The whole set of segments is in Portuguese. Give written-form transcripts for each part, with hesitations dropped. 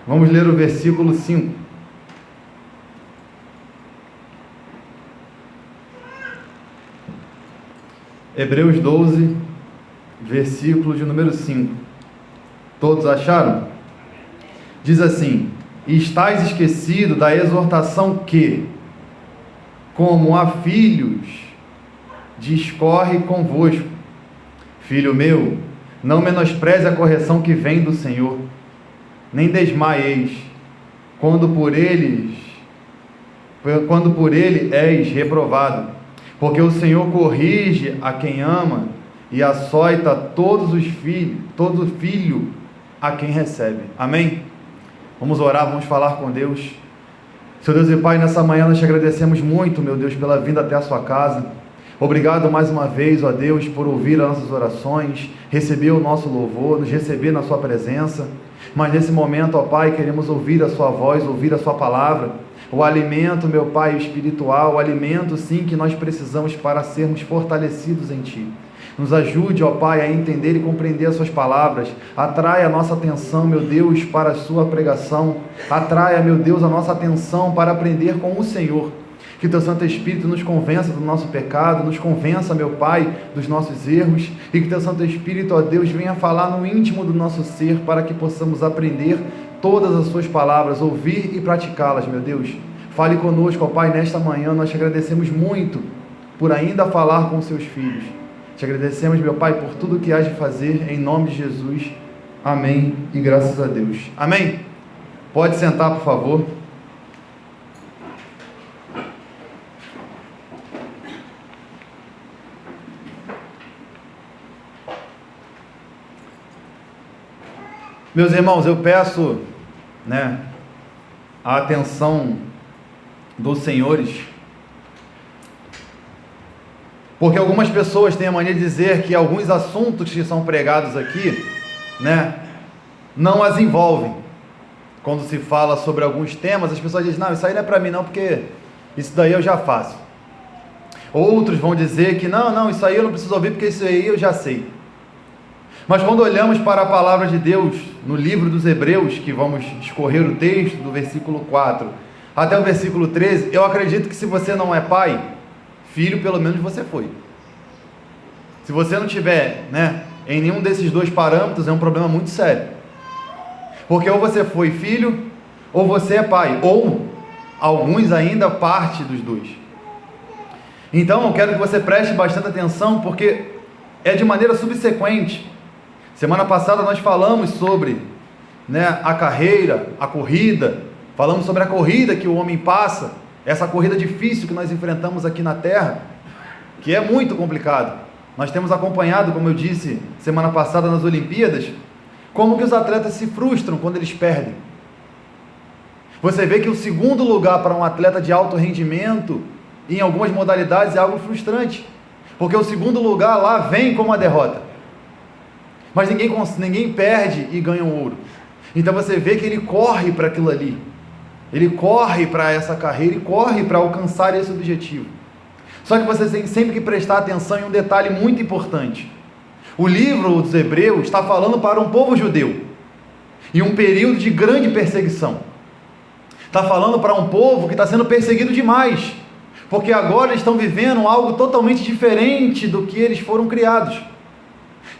Vamos ler o versículo 5. Hebreus 12, versículo de número 5. Todos acharam? Diz assim: e estáis esquecido da exortação que, como a filhos, discorre convosco. Filho meu, não menospreze a correção que vem do Senhor, nem desmaieis, quando por ele és reprovado, porque o Senhor corrige a quem ama e açoita todo filho a quem recebe. Amém? Vamos orar, vamos falar com Deus. Seu Deus e Pai, nessa manhã nós te agradecemos muito, meu Deus, pela vinda até a sua casa. Obrigado mais uma vez, ó Deus, por ouvir as nossas orações, receber o nosso louvor, nos receber na sua presença. Mas nesse momento, ó Pai, queremos ouvir a sua voz, ouvir a sua palavra, o alimento, meu Pai, espiritual, o alimento sim que nós precisamos para sermos fortalecidos em Ti. Nos ajude, ó Pai, a entender e compreender as suas palavras. Atraia a nossa atenção, meu Deus, para a sua pregação. Atraia, meu Deus, a nossa atenção para aprender com o Senhor. Que teu Santo Espírito nos convença do nosso pecado, nos convença, meu Pai, dos nossos erros, e que teu Santo Espírito, ó Deus, venha falar no íntimo do nosso ser, para que possamos aprender todas as suas palavras, ouvir e praticá-las, meu Deus. Fale conosco, ó Pai, nesta manhã. Nós te agradecemos muito por ainda falar com seus filhos. Te agradecemos, meu Pai, por tudo que hás de fazer, em nome de Jesus. Amém e graças a Deus. Amém? Pode sentar, por favor. Meus irmãos, eu peço, a atenção dos senhores, porque algumas pessoas têm a mania de dizer que alguns assuntos que são pregados aqui, não as envolvem. Quando se fala sobre alguns temas, as pessoas dizem: não, isso aí não é para mim não, porque isso daí eu já faço. Outros vão dizer que não, isso aí eu não preciso ouvir, porque isso aí eu já sei. Mas quando olhamos para a palavra de Deus, no livro dos Hebreus, que vamos escorrer o texto do versículo 4 até o versículo 13, eu acredito que se você não é pai, filho pelo menos você foi. Se você não tiver, em nenhum desses dois parâmetros, é um problema muito sério. Porque ou você foi filho, ou você é pai, ou alguns ainda parte dos dois. Então eu quero que você preste bastante atenção, porque é de maneira subsequente. Semana passada nós falamos sobre a carreira, a corrida, falamos sobre a corrida que o homem passa, essa corrida difícil que nós enfrentamos aqui na terra, que é muito complicado. Nós temos acompanhado, como eu disse semana passada nas Olimpíadas, como que os atletas se frustram quando eles perdem. Você vê que o segundo lugar para um atleta de alto rendimento, em algumas modalidades, é algo frustrante, porque o segundo lugar lá vem como a derrota. Mas ninguém perde e ganha um ouro. Então você vê que ele corre para aquilo ali. Ele corre para essa carreira e corre para alcançar esse objetivo. Só que você tem sempre que prestar atenção em um detalhe muito importante. O livro dos Hebreus está falando para um povo judeu, em um período de grande perseguição. Está falando para um povo que está sendo perseguido demais, porque agora eles estão vivendo algo totalmente diferente do que eles foram criados.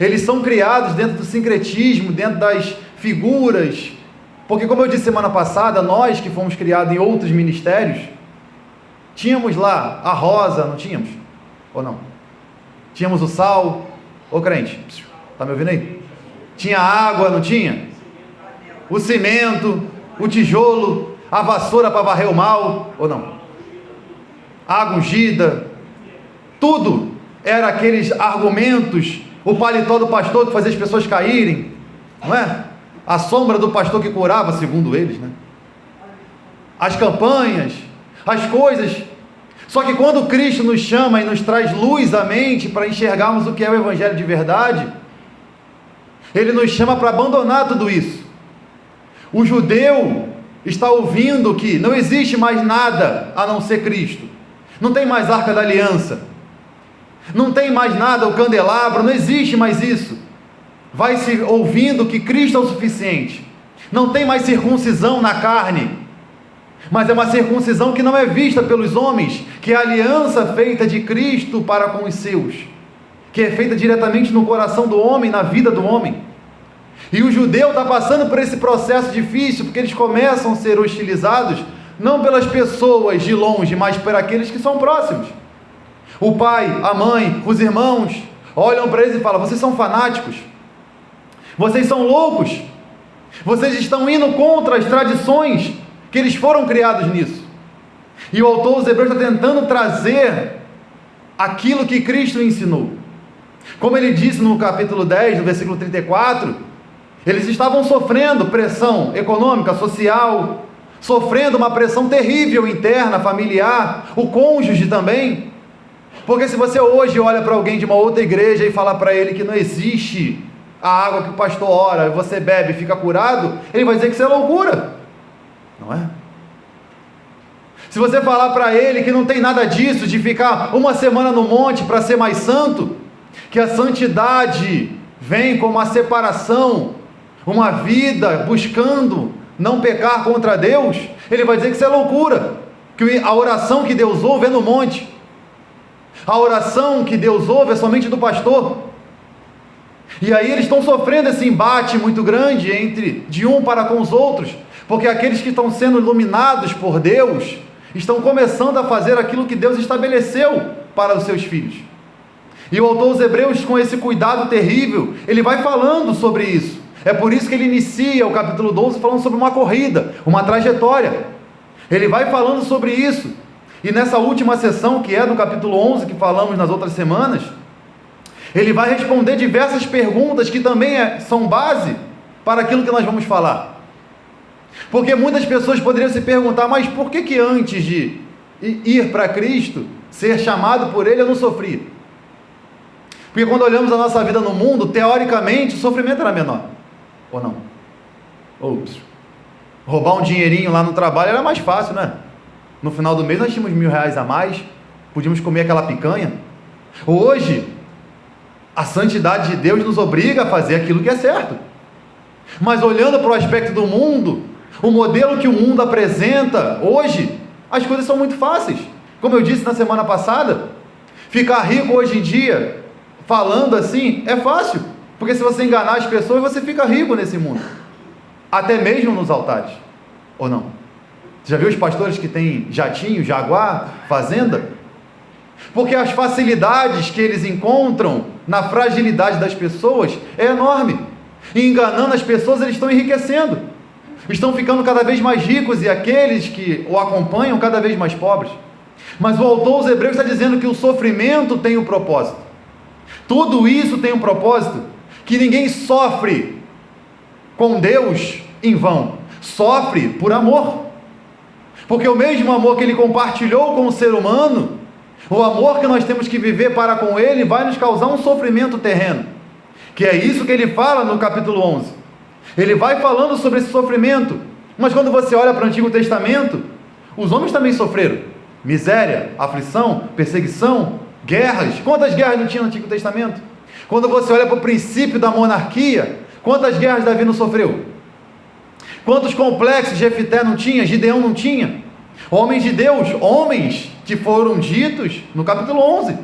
Eles são criados dentro do sincretismo, dentro das figuras, porque como eu disse semana passada, nós que fomos criados em outros ministérios, tínhamos lá a rosa, não tínhamos? Ou não? Tínhamos o sal, ô crente, tá me ouvindo aí? Tinha água, não tinha? O cimento, o tijolo, a vassoura para varrer o mal, ou não? Água ungida, tudo era aqueles argumentos. O paletó do pastor que fazia as pessoas caírem, não é? A sombra do pastor que curava, segundo eles, As campanhas, as coisas. Só que quando Cristo nos chama e nos traz luz à mente para enxergarmos o que é o Evangelho de verdade, Ele nos chama para abandonar tudo isso. O judeu está ouvindo que não existe mais nada a não ser Cristo. Não tem mais Arca da Aliança. Não tem mais nada, o candelabro, não existe mais isso. Vai se ouvindo que Cristo é o suficiente. Não tem mais circuncisão na carne, mas é uma circuncisão que não é vista pelos homens, que é a aliança feita de Cristo para com os seus, que é feita diretamente no coração do homem, na vida do homem. E o judeu está passando por esse processo difícil, porque eles começam a ser hostilizados, não pelas pessoas de longe, mas por aqueles que são próximos. O pai, a mãe, os irmãos, olham para eles e falam: vocês são fanáticos, vocês são loucos, vocês estão indo contra as tradições que eles foram criados nisso. E o autor dos Hebreus está tentando trazer aquilo que Cristo ensinou. Como ele disse no capítulo 10, no versículo 34, eles estavam sofrendo pressão econômica, social, sofrendo uma pressão terrível interna, familiar, o cônjuge também. Porque se você hoje olha para alguém de uma outra igreja e fala para ele que não existe a água que o pastor ora, você bebe e fica curado, ele vai dizer que isso é loucura, não é? Se você falar para ele que não tem nada disso, de ficar uma semana no monte para ser mais santo, que a santidade vem como uma separação, uma vida buscando não pecar contra Deus, ele vai dizer que isso é loucura, que a oração que Deus ouve é no monte, a oração que Deus ouve é somente do pastor. E aí eles estão sofrendo esse embate muito grande entre de um para com os outros, porque aqueles que estão sendo iluminados por Deus estão começando a fazer aquilo que Deus estabeleceu para os seus filhos. E o autor dos Hebreus, com esse cuidado terrível, ele vai falando sobre isso. É por isso que ele inicia o capítulo 12 falando sobre uma corrida, uma trajetória. Ele vai falando sobre isso. E nessa última sessão, que é do capítulo 11, que falamos nas outras semanas, ele vai responder diversas perguntas que também são base para aquilo que nós vamos falar. Porque muitas pessoas poderiam se perguntar: mas por que antes de ir para Cristo, ser chamado por Ele, eu não sofri? Porque quando olhamos a nossa vida no mundo, teoricamente, o sofrimento era menor. Ou não? Ops. Roubar um dinheirinho lá no trabalho era mais fácil, né? No final do mês nós tínhamos R$1.000 a mais, podíamos comer aquela picanha. Hoje, a santidade de Deus nos obriga a fazer aquilo que é certo. Mas olhando para o aspecto do mundo, o modelo que o mundo apresenta hoje, as coisas são muito fáceis. Como eu disse na semana passada, ficar rico hoje em dia, falando assim, é fácil. Porque se você enganar as pessoas, você fica rico nesse mundo. Até mesmo nos altares. Ou não? Você já viu os pastores que têm jatinho, jaguar, fazenda? Porque as facilidades que eles encontram na fragilidade das pessoas é enorme. E enganando as pessoas, eles estão enriquecendo. Estão ficando cada vez mais ricos e aqueles que o acompanham cada vez mais pobres. Mas o autor dos Hebreus está dizendo que o sofrimento tem um propósito. Tudo isso tem um propósito, que ninguém sofre com Deus em vão. Sofre por amor. Porque o mesmo amor que Ele compartilhou com o ser humano, o amor que nós temos que viver para com Ele, vai nos causar um sofrimento terreno. Que é isso que ele fala no capítulo 11. Ele vai falando sobre esse sofrimento. Mas quando você olha para o Antigo Testamento, os homens também sofreram miséria, aflição, perseguição, guerras. Quantas guerras não tinha no Antigo Testamento? Quando você olha para o princípio da monarquia, quantas guerras Davi não sofreu? Quantos complexos Jefté não tinha, Gideão não tinha? Homens de Deus, homens que foram ditos no capítulo 11,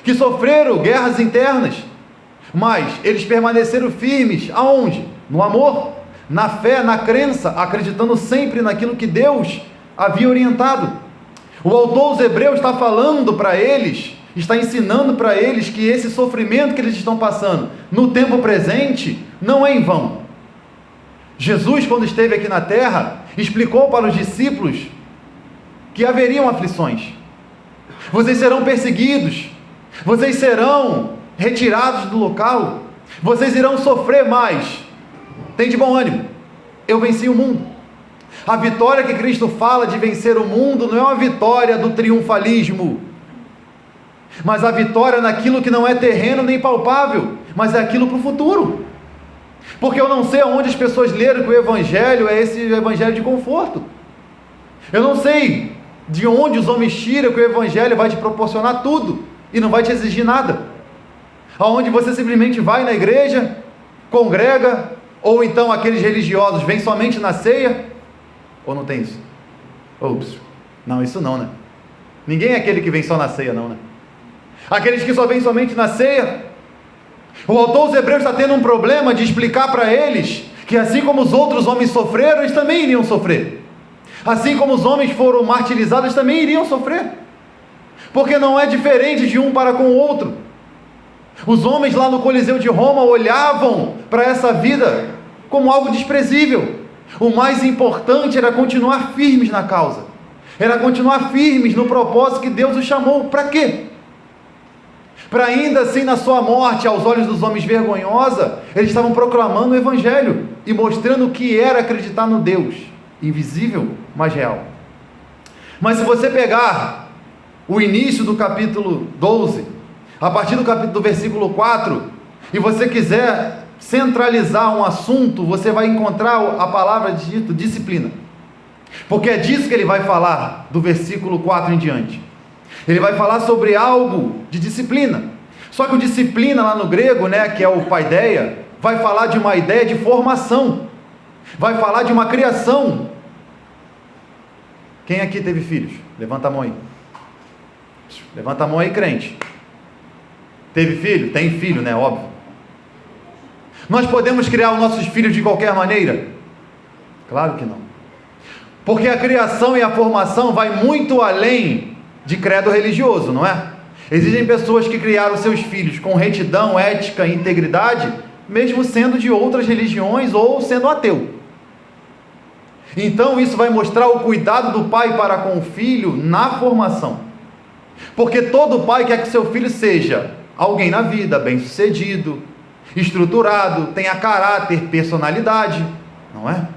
que sofreram guerras internas, mas eles permaneceram firmes, aonde? No amor, na fé, na crença, acreditando sempre naquilo que Deus havia orientado. O autor dos Hebreus está falando para eles, está ensinando para eles que esse sofrimento que eles estão passando no tempo presente não é em vão. Jesus, quando esteve aqui na terra, explicou para os discípulos que haveriam aflições. Vocês serão perseguidos, vocês serão retirados do local, vocês irão sofrer mais. Tem de bom ânimo, eu venci o mundo. A vitória que Cristo fala de vencer o mundo não é uma vitória do triunfalismo, mas a vitória naquilo que não é terreno nem palpável, mas é aquilo para o futuro. Porque eu não sei aonde as pessoas leram que o Evangelho é esse Evangelho de conforto. Eu não sei de onde os homens tiram que o Evangelho vai te proporcionar tudo e não vai te exigir nada. Aonde você simplesmente vai na igreja, congrega, Ou então aqueles religiosos vêm somente na ceia? Ou não tem isso? Ops, não, isso não, né? Ninguém é aquele que vem só na ceia, não, né? Aqueles que só vêm somente na ceia. O autor aos Hebreus está tendo um problema de explicar para eles que assim como os outros homens sofreram, eles também iriam sofrer. Assim como os homens foram martirizados, eles também iriam sofrer. Porque não é diferente de um para com o outro. Os homens lá no Coliseu de Roma olhavam para essa vida como algo desprezível. O mais importante era continuar firmes na causa. Era continuar firmes no propósito que Deus os chamou. Para quê? Para ainda assim na sua morte, aos olhos dos homens vergonhosa, eles estavam proclamando o Evangelho e mostrando o que era acreditar no Deus invisível, mas real. Mas se você pegar o início do capítulo 12, a partir do versículo 4, e você quiser centralizar um assunto, você vai encontrar a palavra dita disciplina. Porque é disso que ele vai falar, do versículo 4 em diante. Ele vai falar sobre algo de disciplina. Só que o disciplina lá no grego, né, que é o paideia, vai falar de uma ideia de formação. Vai falar de uma criação. Quem aqui teve filhos? Levanta a mão aí. Levanta a mão aí, crente. Teve filho? Tem filho, né? Óbvio. Nós podemos criar os nossos filhos de qualquer maneira? Claro que não. Porque a criação e a formação vai muito além de credo religioso, não é? Existem pessoas que criaram seus filhos com retidão, ética e integridade, mesmo sendo de outras religiões ou sendo ateu. Então isso vai mostrar o cuidado do pai para com o filho na formação. Porque todo pai quer que seu filho seja alguém na vida, bem-sucedido, estruturado, tenha caráter, personalidade, não é?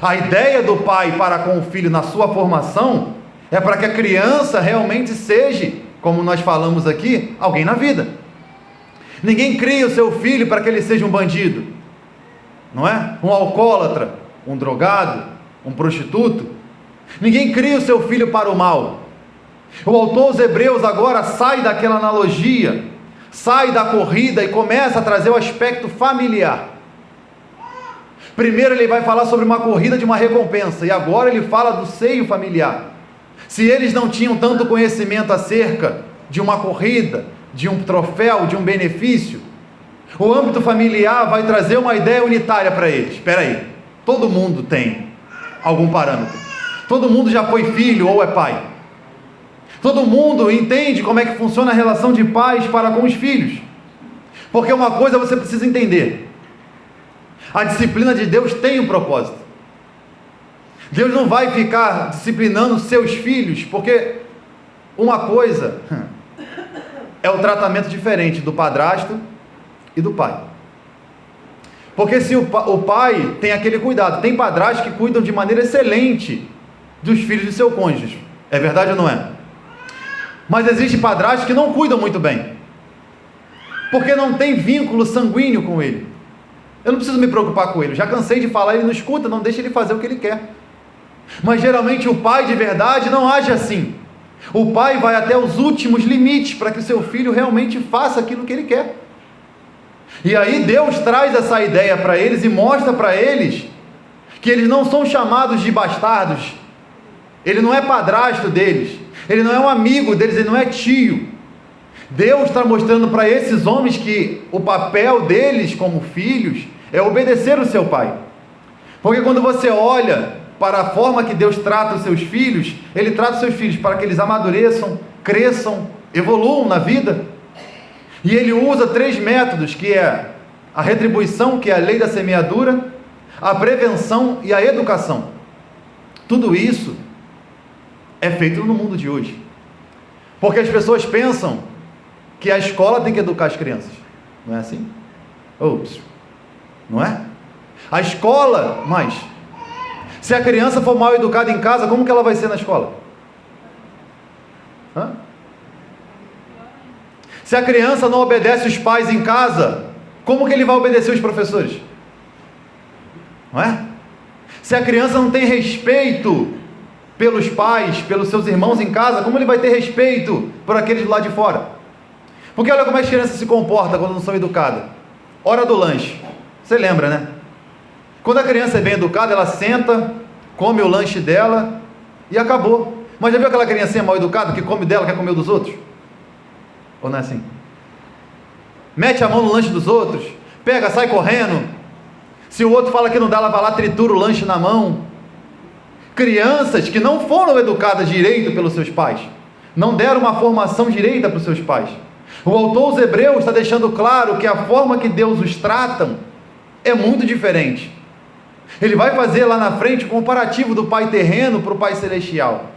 A ideia do pai para com o filho na sua formação é para que a criança realmente seja, como nós falamos aqui, alguém na vida. Ninguém cria o seu filho para que ele seja um bandido, não é? Um alcoólatra, um drogado, um prostituto. Ninguém cria o seu filho para o mal. O autor aos Hebreus agora sai daquela analogia, sai da corrida e começa a trazer o aspecto familiar. Primeiro ele vai falar sobre uma corrida de uma recompensa, e agora ele fala do seio familiar. Se eles não tinham tanto conhecimento acerca de uma corrida, de um troféu, de um benefício, o âmbito familiar vai trazer uma ideia unitária para eles. Espera aí, todo mundo tem algum parâmetro. Todo mundo já foi filho ou é pai. Todo mundo entende como é que funciona a relação de pais para com os filhos. Porque uma coisa você precisa entender: a disciplina de Deus tem um propósito. Deus não vai ficar disciplinando seus filhos, porque uma coisa é o tratamento diferente do padrasto e do pai. Porque se o pai tem aquele cuidado, tem padrastos que cuidam de maneira excelente dos filhos de seu cônjuge, é verdade ou não é? Mas existe padrastos que não cuidam muito bem, porque não tem vínculo sanguíneo com ele. Eu não preciso me preocupar com ele, já cansei de falar, ele não escuta, não deixa ele fazer o que ele quer. Mas geralmente o pai de verdade não age assim. O pai vai até os últimos limites para que o seu filho realmente faça aquilo que ele quer. E aí Deus traz essa ideia para eles e mostra para eles que eles não são chamados de bastardos. Ele não é padrasto deles, ele não é um amigo deles, ele não é tio. Deus está mostrando para esses homens que o papel deles como filhos é obedecer o seu pai. Porque quando você olha para a forma que Deus trata os seus filhos, Ele trata os seus filhos para que eles amadureçam, cresçam, evoluam na vida. E Ele usa 3 métodos, que é a retribuição, que é a lei da semeadura, a prevenção e a educação. Tudo isso é feito no mundo de hoje. Porque as pessoas pensam que a escola tem que educar as crianças. Não é assim? Ops, não é? A escola, mas se a criança for mal educada em casa, como que ela vai ser na escola? Hã? Se a criança não obedece os pais em casa, como que ele vai obedecer os professores? Não é? Se a criança não tem respeito pelos pais, pelos seus irmãos em casa, como ele vai ter respeito por aqueles do lado de fora? Porque olha como as crianças se comportam quando não são educadas. Hora do lanche. Você lembra, né? Quando a criança é bem educada, ela senta, come o lanche dela e acabou. Mas já viu aquela criancinha mal educada que come dela, quer comer o dos outros? Ou não é assim? Mete a mão no lanche dos outros, pega, sai correndo. Se o outro fala que não dá, ela vai lá, tritura o lanche na mão. Crianças que não foram educadas direito pelos seus pais, não deram uma formação direita para os seus pais. O autor aos Hebreus está deixando claro que a forma que Deus os trata é muito diferente. Ele vai fazer lá na frente o comparativo do pai terreno para o pai celestial.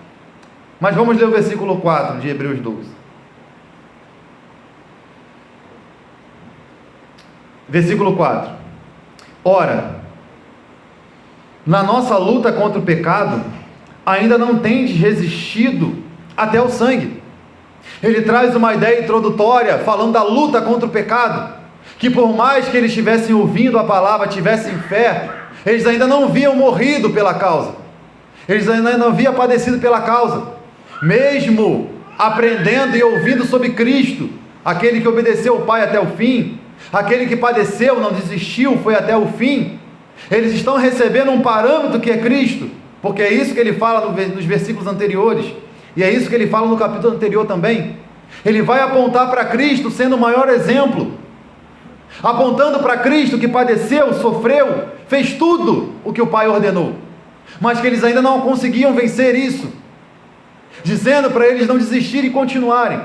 Mas vamos ler o versículo 4 de Hebreus 12. Versículo 4. Ora, na nossa luta contra o pecado, ainda não tendes resistido até o sangue. Ele traz uma ideia introdutória, falando da luta contra o pecado, que por mais que eles estivessem ouvindo a palavra, tivessem fé, eles ainda não haviam morrido pela causa, eles ainda não haviam padecido pela causa, mesmo aprendendo e ouvindo sobre Cristo, aquele que obedeceu o Pai até o fim, aquele que padeceu, não desistiu, foi até o fim. Eles estão recebendo um parâmetro que é Cristo, porque é isso que ele fala nos versículos anteriores, e é isso que ele fala no capítulo anterior também. Ele vai apontar para Cristo sendo o maior exemplo, apontando para Cristo que padeceu, sofreu, fez tudo o que o Pai ordenou, mas que eles ainda não conseguiam vencer isso, dizendo para eles não desistirem e continuarem,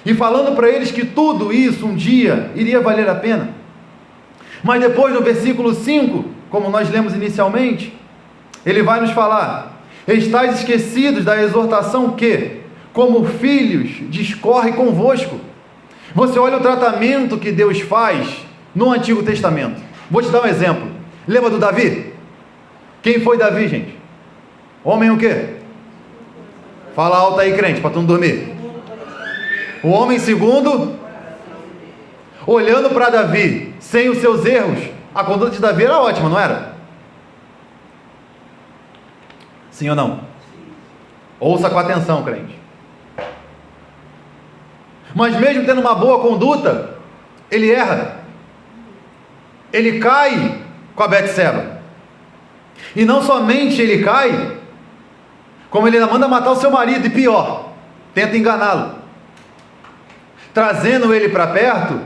e falando para eles que tudo isso um dia iria valer a pena. Mas depois, no versículo 5, como nós lemos inicialmente, ele vai nos falar: estáis esquecidos da exortação que, como filhos, discorre convosco. Você olha o tratamento que Deus faz no Antigo Testamento. Vou te dar um exemplo. Lembra do Davi? Quem foi Davi, gente? Homem o quê? Fala alto aí, crente, para tu não dormir. O homem segundo, olhando para Davi, sem os seus erros, a conduta de Davi era ótima, não era? Sim ou não? Ouça com atenção, crente. Mas mesmo tendo uma boa conduta, ele erra. Ele cai com a Betseba. E não somente ele cai, como ele ainda manda matar o seu marido, e pior, tenta enganá-lo, trazendo ele para perto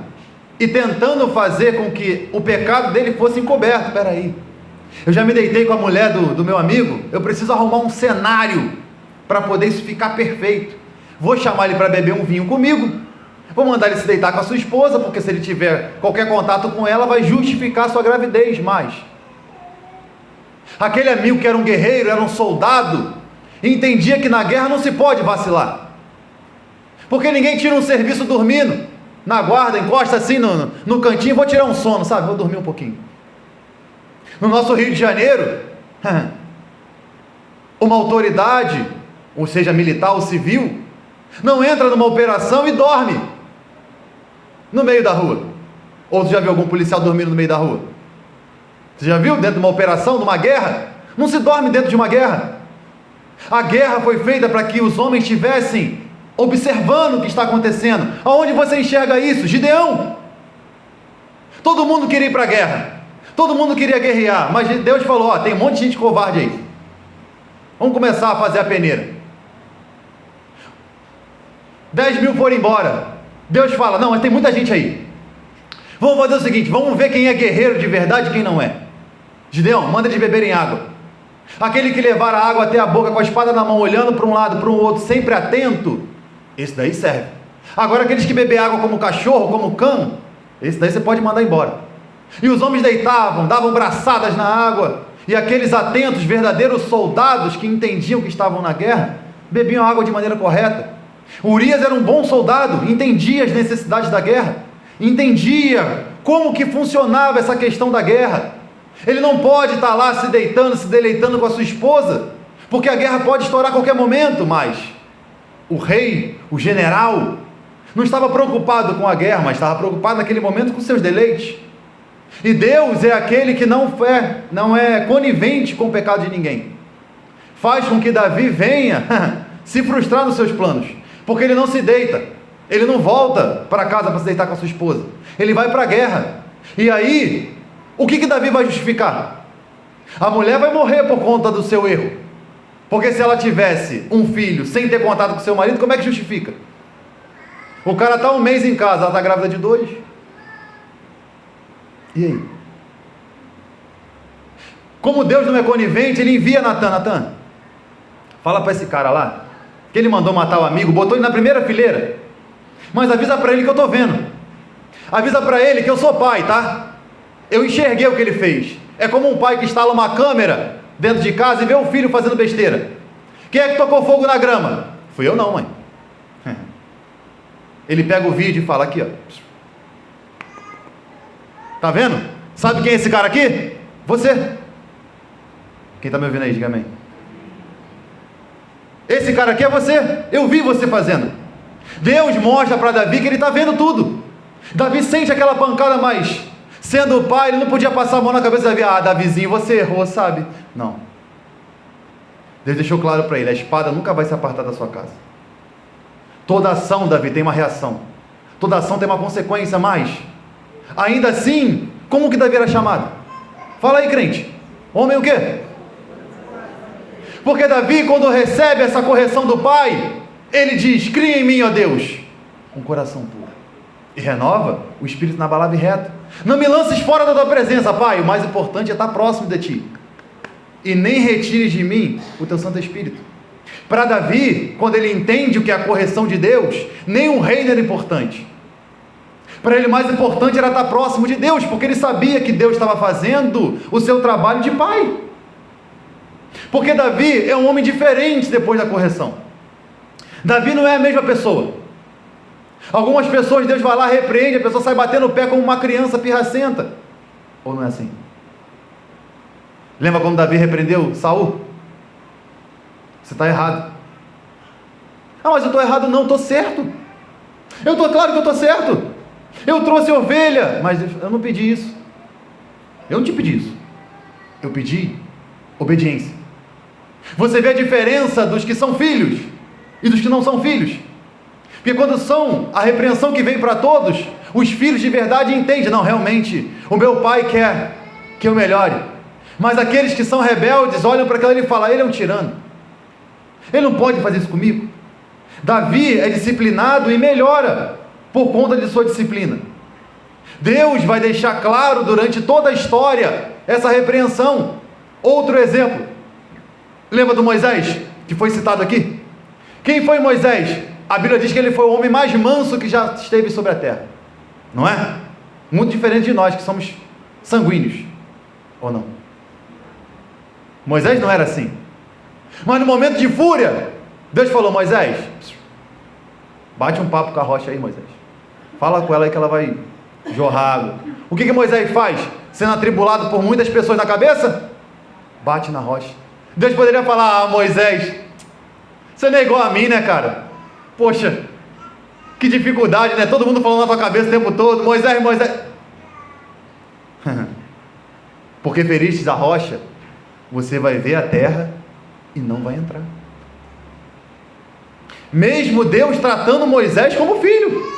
e tentando fazer com que o pecado dele fosse encoberto. Espera aí, eu já me deitei com a mulher do meu amigo, eu preciso arrumar um cenário para poder isso ficar perfeito. Vou chamar ele para beber um vinho comigo, vou mandar ele se deitar com a sua esposa, porque se ele tiver qualquer contato com ela, vai justificar sua gravidez. Mas aquele amigo que era um guerreiro, era um soldado, entendia que na guerra não se pode vacilar, porque ninguém tira um serviço dormindo na guarda, encosta assim no cantinho, vou tirar um sono, sabe, vou dormir um pouquinho. No nosso Rio de Janeiro, uma autoridade, ou seja, militar ou civil, não entra numa operação e dorme no meio da rua. Ou você já viu algum policial dormindo no meio da rua? Você já viu dentro de uma operação, de uma guerra? Não se dorme dentro de uma guerra. A guerra foi feita para que os homens estivessem observando o que está acontecendo. Aonde você enxerga isso? Gideão. Todo mundo queria ir para a guerra, todo mundo queria guerrear, mas Deus falou: ó, tem um monte de gente covarde aí, vamos começar a fazer a peneira. 10 mil foram embora. Deus fala: não, mas tem muita gente aí, vamos fazer o seguinte, vamos ver quem é guerreiro de verdade e quem não é. Gideão, manda eles beberem água. Aquele que levar a água até a boca com a espada na mão, olhando para um lado, para o outro, sempre atento, esse daí serve. Agora aqueles que bebem água como cachorro, como cão, esse daí você pode mandar embora. E os homens deitavam, davam braçadas na água, e aqueles atentos, verdadeiros soldados que entendiam que estavam na guerra, bebiam água de maneira correta. Urias era um bom soldado, entendia as necessidades da guerra, entendia como que funcionava essa questão da guerra. Ele não pode estar lá se deitando, se deleitando com a sua esposa, porque a guerra pode estourar a qualquer momento. Mas o rei, o general, não estava preocupado com a guerra, mas estava preocupado naquele momento com seus deleites. E Deus é aquele que não é conivente com o pecado de ninguém. Faz com que Davi venha se frustrar nos seus planos, porque ele não se deita, ele não volta para casa para se deitar com a sua esposa, ele vai para a guerra. E aí O que Davi vai justificar? A mulher vai morrer por conta do seu erro. Porque se ela tivesse um filho sem ter contato com seu marido, como é que justifica? O cara está um mês em casa, ela está grávida de 2. E aí? Como Deus não é conivente, ele envia Natan, fala para esse cara lá, que ele mandou matar o amigo, botou ele na primeira fileira, mas avisa para ele que eu estou vendo, avisa para ele que eu sou pai, tá? Eu enxerguei o que ele fez. É como um pai que instala uma câmera dentro de casa e vê o filho fazendo besteira. Quem é que tocou fogo na grama? Fui eu não, mãe. Ele pega o vídeo e fala aqui, ó. Tá vendo? Sabe quem é esse cara aqui? Você. Quem está me ouvindo aí, diga amém. Esse cara aqui é você. Eu vi você fazendo. Deus mostra para Davi que ele está vendo tudo. Davi sente aquela pancada, mas sendo o pai, ele não podia passar a mão na cabeça de Davi. Ah, Davizinho, você errou, sabe? Não. Deus deixou claro para ele, a espada nunca vai se apartar da sua casa. Toda ação, Davi, tem uma reação. Toda ação tem uma consequência, mas ainda assim, como que Davi era chamado? Fala aí, crente. Homem o quê? Porque Davi, quando recebe essa correção do pai, ele diz, cria em mim, ó Deus, um coração puro. E renova o espírito inabalável e reto. Não me lances fora da tua presença, pai. O mais importante é estar próximo de ti. E nem retires de mim o teu Santo Espírito. Para Davi, quando ele entende o que é a correção de Deus, nenhum reino era importante. Para ele, o mais importante era estar próximo de Deus, porque ele sabia que Deus estava fazendo o seu trabalho de pai. Porque Davi é um homem diferente depois da correção. Davi não é a mesma pessoa. Algumas pessoas, Deus vai lá, repreende, a pessoa sai batendo o pé como uma criança pirracenta. Ou não é assim? Lembra quando Davi repreendeu Saul? Você está errado. Ah, mas eu estou errado não, estou certo. Eu estou claro que eu estou certo. Eu trouxe ovelha, mas eu não pedi isso. Eu não te pedi isso. Eu pedi obediência. Você vê a diferença dos que são filhos e dos que não são filhos. Porque quando são a repreensão que vem para todos, os filhos de verdade entendem, não, realmente, o meu pai quer que eu melhore. Mas aqueles que são rebeldes olham para aquilo e falam, ele é um tirano. Ele não pode fazer isso comigo. Davi é disciplinado e melhora por conta de sua disciplina. Deus vai deixar claro durante toda a história essa repreensão. Outro exemplo. Lembra do Moisés, que foi citado aqui? Quem foi Moisés? A Bíblia diz que ele foi o homem mais manso que já esteve sobre a terra. Não é? Muito diferente de nós, que somos sanguíneos. Ou não? Moisés não era assim. Mas no momento de fúria, Deus falou, Moisés, bate um papo com a rocha aí, Moisés. Fala com ela aí que ela vai jorrar água. O que Moisés faz? Sendo atribulado por muitas pessoas na cabeça? Bate na rocha. Deus poderia falar, ah, Moisés, você não é igual a mim, né, cara? Poxa, que dificuldade, né? Todo mundo falando na tua cabeça o tempo todo, Moisés, Moisés. Porque feristes a rocha, você vai ver a terra e não vai entrar. Mesmo Deus tratando Moisés como filho,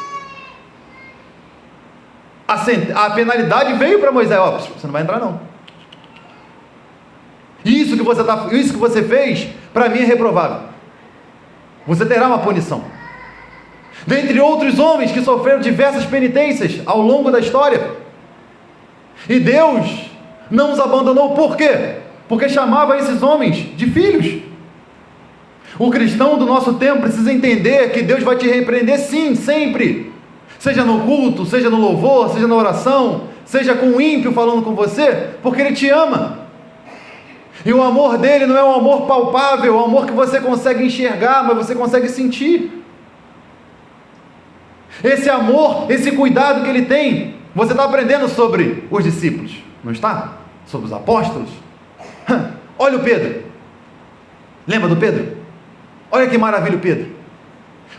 a penalidade veio para Moisés, ó, você não vai entrar não. Isso que você fez, para mim é reprovável. Você terá uma punição. Dentre outros homens que sofreram diversas penitências ao longo da história. E Deus não os abandonou, por quê? Porque chamava esses homens de filhos. O cristão do nosso tempo precisa entender que Deus vai te repreender sim, sempre. Seja no culto, seja no louvor, seja na oração, seja com o ímpio falando com você, porque Ele te ama. E o amor dele não é um amor palpável, é um amor que você consegue enxergar, mas você consegue sentir. Esse amor, esse cuidado que Ele tem, você está aprendendo sobre os discípulos, não está? Sobre os apóstolos. Olha o Pedro. Lembra do Pedro? Olha que maravilha o Pedro.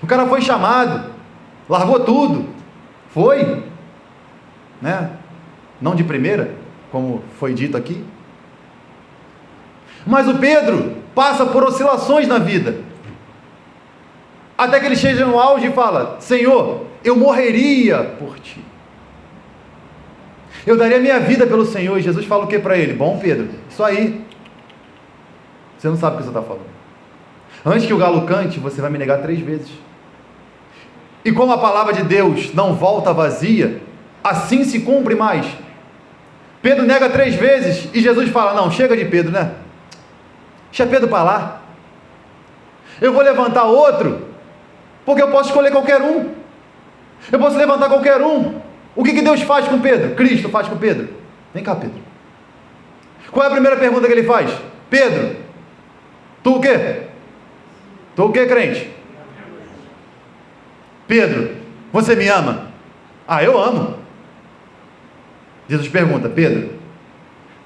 O cara foi chamado, largou tudo, foi, né? Não de primeira, como foi dito aqui. Mas o Pedro passa por oscilações na vida, até que ele chega no auge e fala, Senhor, eu morreria por ti. Eu daria minha vida pelo Senhor. E Jesus fala o que para ele? Bom, Pedro, isso aí. Você não sabe o que você está falando. Antes que o galo cante, você vai me negar 3 vezes. E como a palavra de Deus não volta vazia, assim se cumpre mais. Pedro nega 3 vezes e Jesus fala, não, chega de Pedro, né? Deixa Pedro para lá. Eu vou levantar outro, porque eu posso escolher qualquer um. Eu posso levantar qualquer um. O que Deus faz com Pedro? Cristo faz com Pedro. Vem cá, Pedro. Qual é a primeira pergunta que ele faz? Pedro, tu o quê? Tu o quê, crente? Pedro, você me ama? Ah, eu amo. Jesus pergunta, Pedro,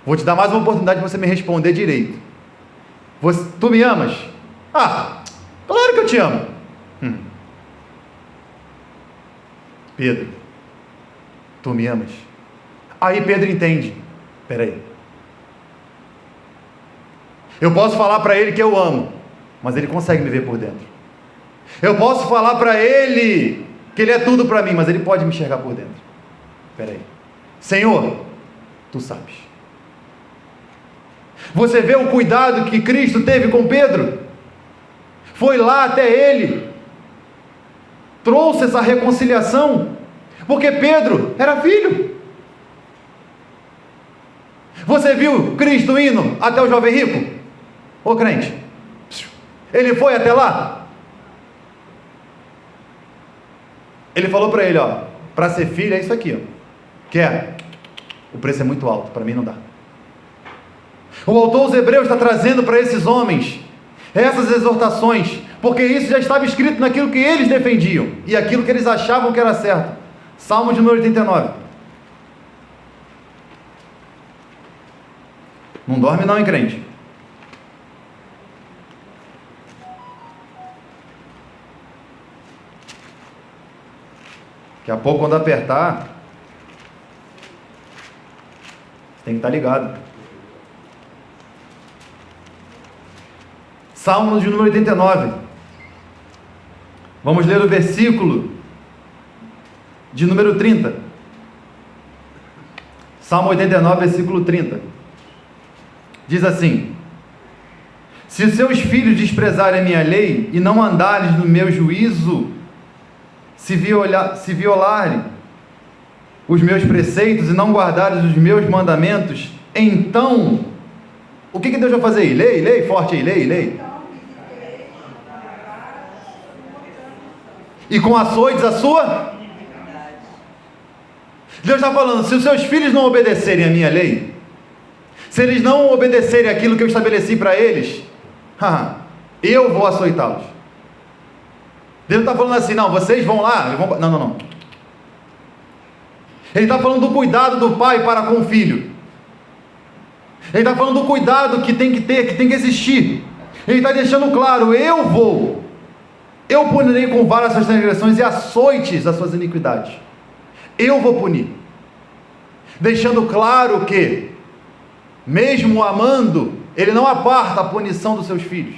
vou te dar mais uma oportunidade de você me responder direito. Tu me amas? Ah, claro que eu te amo. Pedro, tu me amas? Aí Pedro entende. Peraí. Eu posso falar para ele que eu amo, mas ele consegue me ver por dentro. Eu posso falar para ele que ele é tudo para mim, mas ele pode me enxergar por dentro. Peraí. Senhor, tu sabes. Você vê o cuidado que Cristo teve com Pedro? Foi lá até ele, trouxe essa reconciliação, porque Pedro era filho. Você viu Cristo indo até o jovem rico? Ô crente, ele foi até lá? Ele falou para ele, ó, para ser filho é isso aqui, ó. Quer? O preço é muito alto, para mim não dá. O autor aos Hebreus está trazendo para esses homens essas exortações, porque isso já estava escrito naquilo que eles defendiam e aquilo que eles achavam que era certo. Salmo de número 89. Não dorme não, hein, crente? Daqui a pouco, quando apertar, tem que estar ligado. Salmo de número 89. Vamos ler o versículo de número 30. Salmo 89, versículo 30. Diz assim: se os seus filhos desprezarem a minha lei e não andarem no meu juízo, se violarem os meus preceitos e não guardarem os meus mandamentos, então, o que Deus vai fazer aí? Lei, forte aí, lei. E com açoites a sua? Deus está falando, se os seus filhos não obedecerem a minha lei, se eles não obedecerem aquilo que eu estabeleci para eles, eu vou açoitá-los. Deus está falando assim, não, vocês vão lá, não. Ele está falando do cuidado do pai para com o filho. Ele está falando do cuidado que tem que ter, que tem que existir. Ele está deixando claro, eu punirei com vara as suas transgressões e açoites as suas iniquidades. Eu vou punir. Deixando claro que, mesmo amando, ele não aparta a punição dos seus filhos.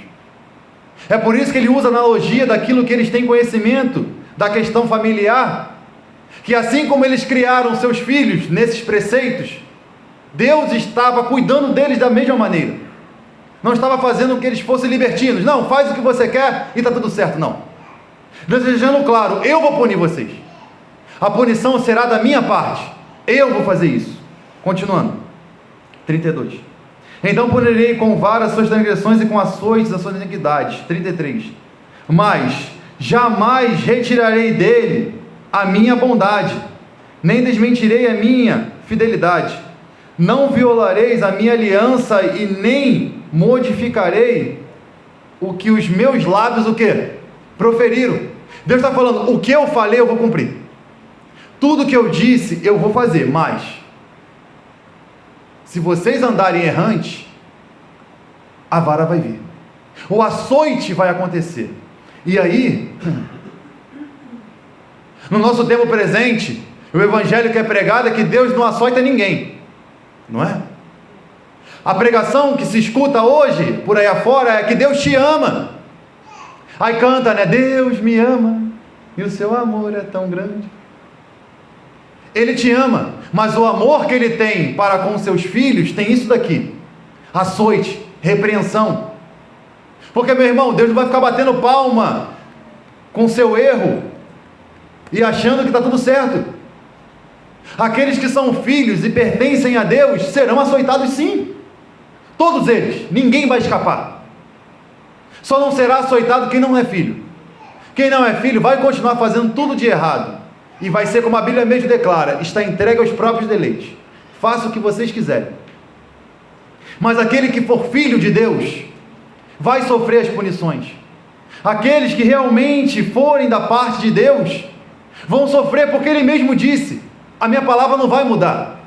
É por isso que ele usa a analogia daquilo que eles têm conhecimento, da questão familiar, que assim como eles criaram seus filhos nesses preceitos, Deus estava cuidando deles da mesma maneira. Não estava fazendo com que eles fossem libertinos. Não, faz o que você quer e está tudo certo. Não. Deus deixando claro, eu vou punir vocês. A punição será da minha parte. Eu vou fazer isso. Continuando. 32. Então punirei com vara as suas transgressões e com açoites as suas iniquidades. 33. Mas jamais retirarei dele a minha bondade, nem desmentirei a minha fidelidade. Não violareis a minha aliança e nem modificarei o que os meus lábios, o quê? Proferiram. Deus está falando, o que eu falei eu vou cumprir. Tudo que eu disse eu vou fazer, mas se vocês andarem errantes, a vara vai vir. O açoite vai acontecer. E aí, no nosso tempo presente, o evangelho que é pregado é que Deus não açoita ninguém. Não é? A pregação que se escuta hoje, por aí afora, é que Deus te ama. Aí canta, né? Deus me ama, e o seu amor é tão grande. Ele te ama, Mas o amor que ele tem para com seus filhos tem isso daqui: açoite, repreensão. Porque, meu irmão, Deus não vai ficar batendo palma com seu erro e achando que está tudo certo. Aqueles que são filhos e pertencem a Deus serão açoitados sim. Todos eles, ninguém vai escapar. Só não será açoitado quem não é filho. Quem não é filho vai continuar fazendo tudo de errado. E vai ser como a Bíblia mesmo declara: está entregue aos próprios deleites. Faça o que vocês quiserem. Mas aquele que for filho de Deus vai sofrer as punições. Aqueles que realmente forem da parte de Deus vão sofrer, porque Ele mesmo disse: a minha palavra não vai mudar.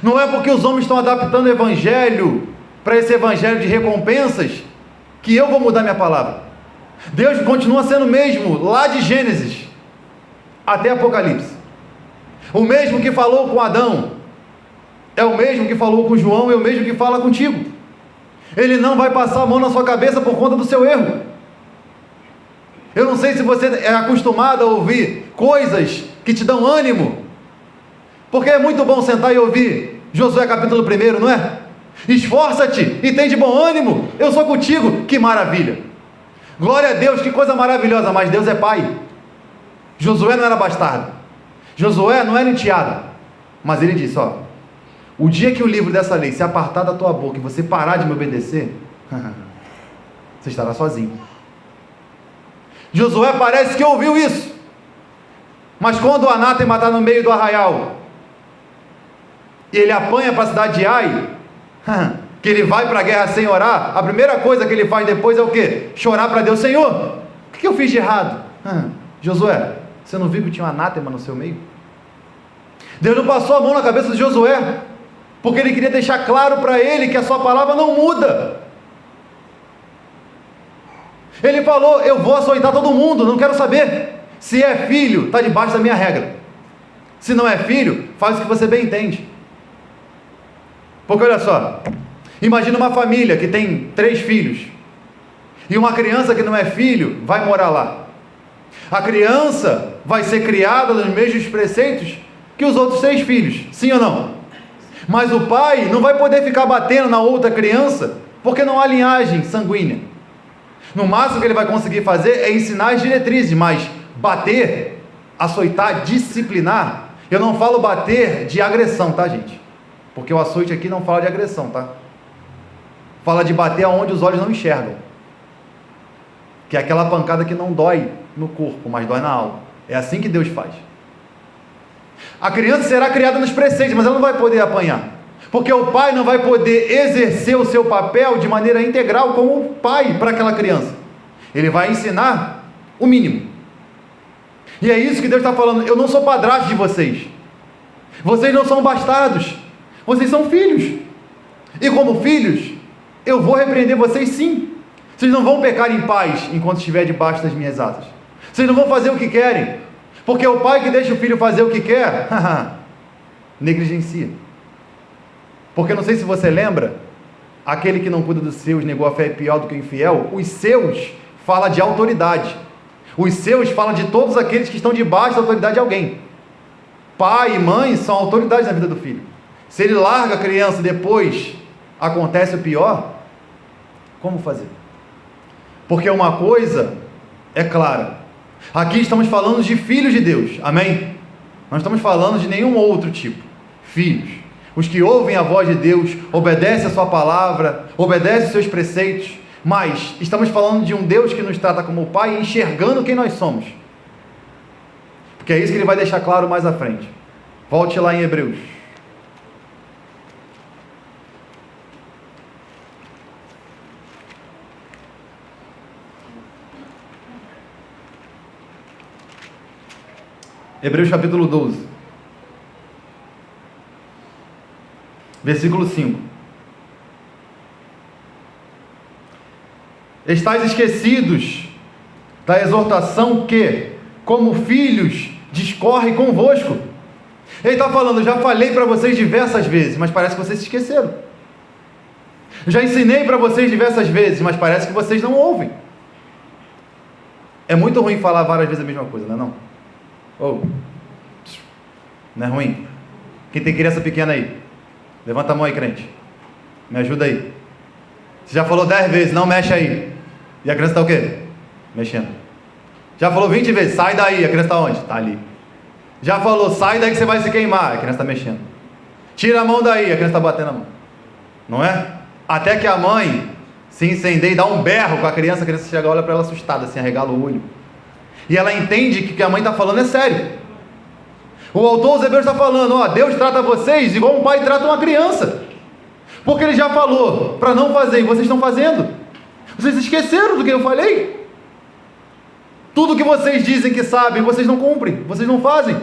Não é porque os homens estão adaptando o Evangelho para esse Evangelho de recompensas que eu vou mudar minha palavra. Deus continua sendo o mesmo lá de Gênesis até Apocalipse. O mesmo que falou com Adão é o mesmo que falou com João, é o mesmo que fala contigo. Ele não vai passar a mão na sua cabeça por conta do seu erro. Eu não sei se você é acostumado a ouvir coisas que te dão ânimo, porque é muito bom sentar e ouvir Josué capítulo 1, não é? Esforça-te e tem de bom ânimo, eu sou contigo. Que maravilha, glória a Deus, que coisa maravilhosa. Mas Deus é pai. Josué não era bastardo, Josué não era enteado, mas ele disse: ó, o dia que o livro dessa lei se apartar da tua boca e você parar de me obedecer, você estará sozinho. Josué parece que ouviu isso, mas quando o anátema está no meio do arraial e ele apanha para a cidade de Ai, que ele vai para a guerra sem orar, a primeira coisa que ele faz depois é o quê? Chorar para Deus: Senhor, o que eu fiz de errado? Josué, você não viu que tinha um anátema no seu meio? Deus não passou a mão na cabeça de Josué, porque Ele queria deixar claro para ele que a sua palavra não muda. Ele falou: eu vou açoitar todo mundo, não quero saber. Se é filho, está debaixo da minha regra. Se não é filho, faz o que você bem entende. Porque olha só, imagina uma família que tem 3 filhos, e uma criança que não é filho vai morar lá. A criança vai ser criada nos mesmos preceitos que os outros 6 filhos, sim ou não? Mas o pai não vai poder ficar batendo na outra criança, porque não há linhagem sanguínea. No máximo que ele vai conseguir fazer é ensinar as diretrizes, mas bater, açoitar, disciplinar, eu não falo bater de agressão, tá, gente? Porque o açoite aqui não fala de agressão, tá? Fala de bater aonde os olhos não enxergam, que é aquela pancada que não dói no corpo, mas dói na alma. É assim que Deus faz. A criança será criada nos preceitos, mas ela não vai poder apanhar, porque o pai não vai poder exercer o seu papel de maneira integral como pai para aquela criança. Ele vai ensinar o mínimo. E é isso que Deus está falando: eu não sou padrasto de vocês, vocês não são bastardos, vocês são filhos, e como filhos, eu vou repreender vocês sim. Vocês não vão pecar em paz enquanto estiver debaixo das minhas asas. Vocês não vão fazer o que querem, porque o pai que deixa o filho fazer o que quer, negligencia. Porque não sei se você lembra, aquele que não cuida dos seus, negou a fé, é pior do que o infiel. Os seus fala de autoridade. Os seus fala de todos aqueles que estão debaixo da autoridade de alguém. Pai e mãe são autoridades na vida do filho. Se ele larga a criança e depois acontece o pior, como fazer? Porque uma coisa é clara: aqui estamos falando de filhos de Deus, amém? Não estamos falando de nenhum outro tipo. Filhos, os que ouvem a voz de Deus, obedecem a sua palavra, obedecem os seus preceitos, mas estamos falando de um Deus que nos trata como Pai, enxergando quem nós somos, porque é isso que Ele vai deixar claro mais à frente. Volte lá em Hebreus. Hebreus capítulo 12, versículo 5. Estais esquecidos da exortação que, como filhos, discorre convosco. Ele está falando: eu já falei para vocês diversas vezes, mas parece que vocês se esqueceram. Eu já ensinei para vocês diversas vezes, mas parece que vocês não ouvem. É muito ruim falar várias vezes a mesma coisa, não é não? Não é ruim? Quem tem criança pequena aí? Levanta a mão aí, crente. Me ajuda aí. Você já falou 10 vezes, não mexe aí. E a criança está o quê? Mexendo. Já falou 20 vezes, sai daí. A criança está onde? Está ali. Já falou, sai daí que você vai se queimar. A criança está mexendo. Tira a mão daí. A criança está batendo a mão. Não é? Até que a mãe se incendeia e dá um berro com a criança chega, olha para ela assustada, assim, arregala o olho. E ela entende que o que a mãe está falando é sério. O autor aos Hebreus está falando, ó, Deus trata vocês igual um pai trata uma criança. Porque ele já falou para não fazer e vocês estão fazendo. Vocês esqueceram do que eu falei? Tudo que vocês dizem que sabem, vocês não cumprem, vocês não fazem.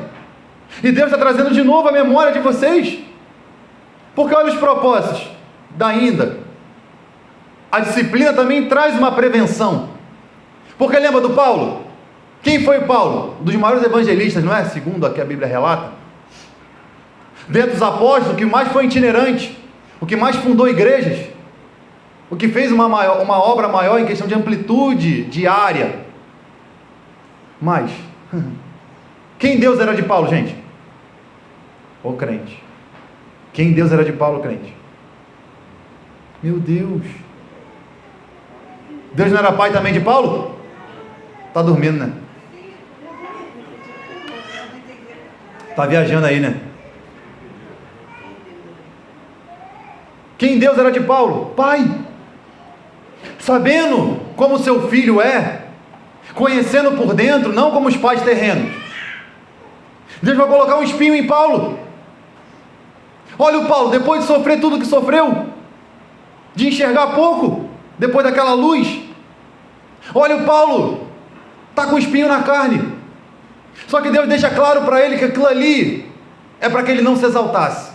E Deus está trazendo de novo a memória de vocês. Porque olha os propósitos ainda. A disciplina também traz uma prevenção. Porque lembra do Paulo? Quem foi Paulo? Um dos maiores evangelistas, não é? Segundo a que a Bíblia relata. Dentre os apóstolos, o que mais foi itinerante, o que mais fundou igrejas, o que fez uma obra maior em questão de amplitude diária. Mas, quem Deus era de Paulo, gente? O crente. Quem Deus era de Paulo, crente? Meu Deus. Deus não era pai também de Paulo? Está dormindo, né? Está viajando aí, né? Quem Deus era de Paulo? Pai. Sabendo como seu filho é, conhecendo por dentro, não como os pais terrenos. Deus vai colocar um espinho em Paulo. Olha o Paulo, depois de sofrer tudo que sofreu, de enxergar pouco, depois daquela luz. Olha o Paulo, está com espinho na carne. Só que Deus deixa claro para ele que aquilo ali é para que ele não se exaltasse.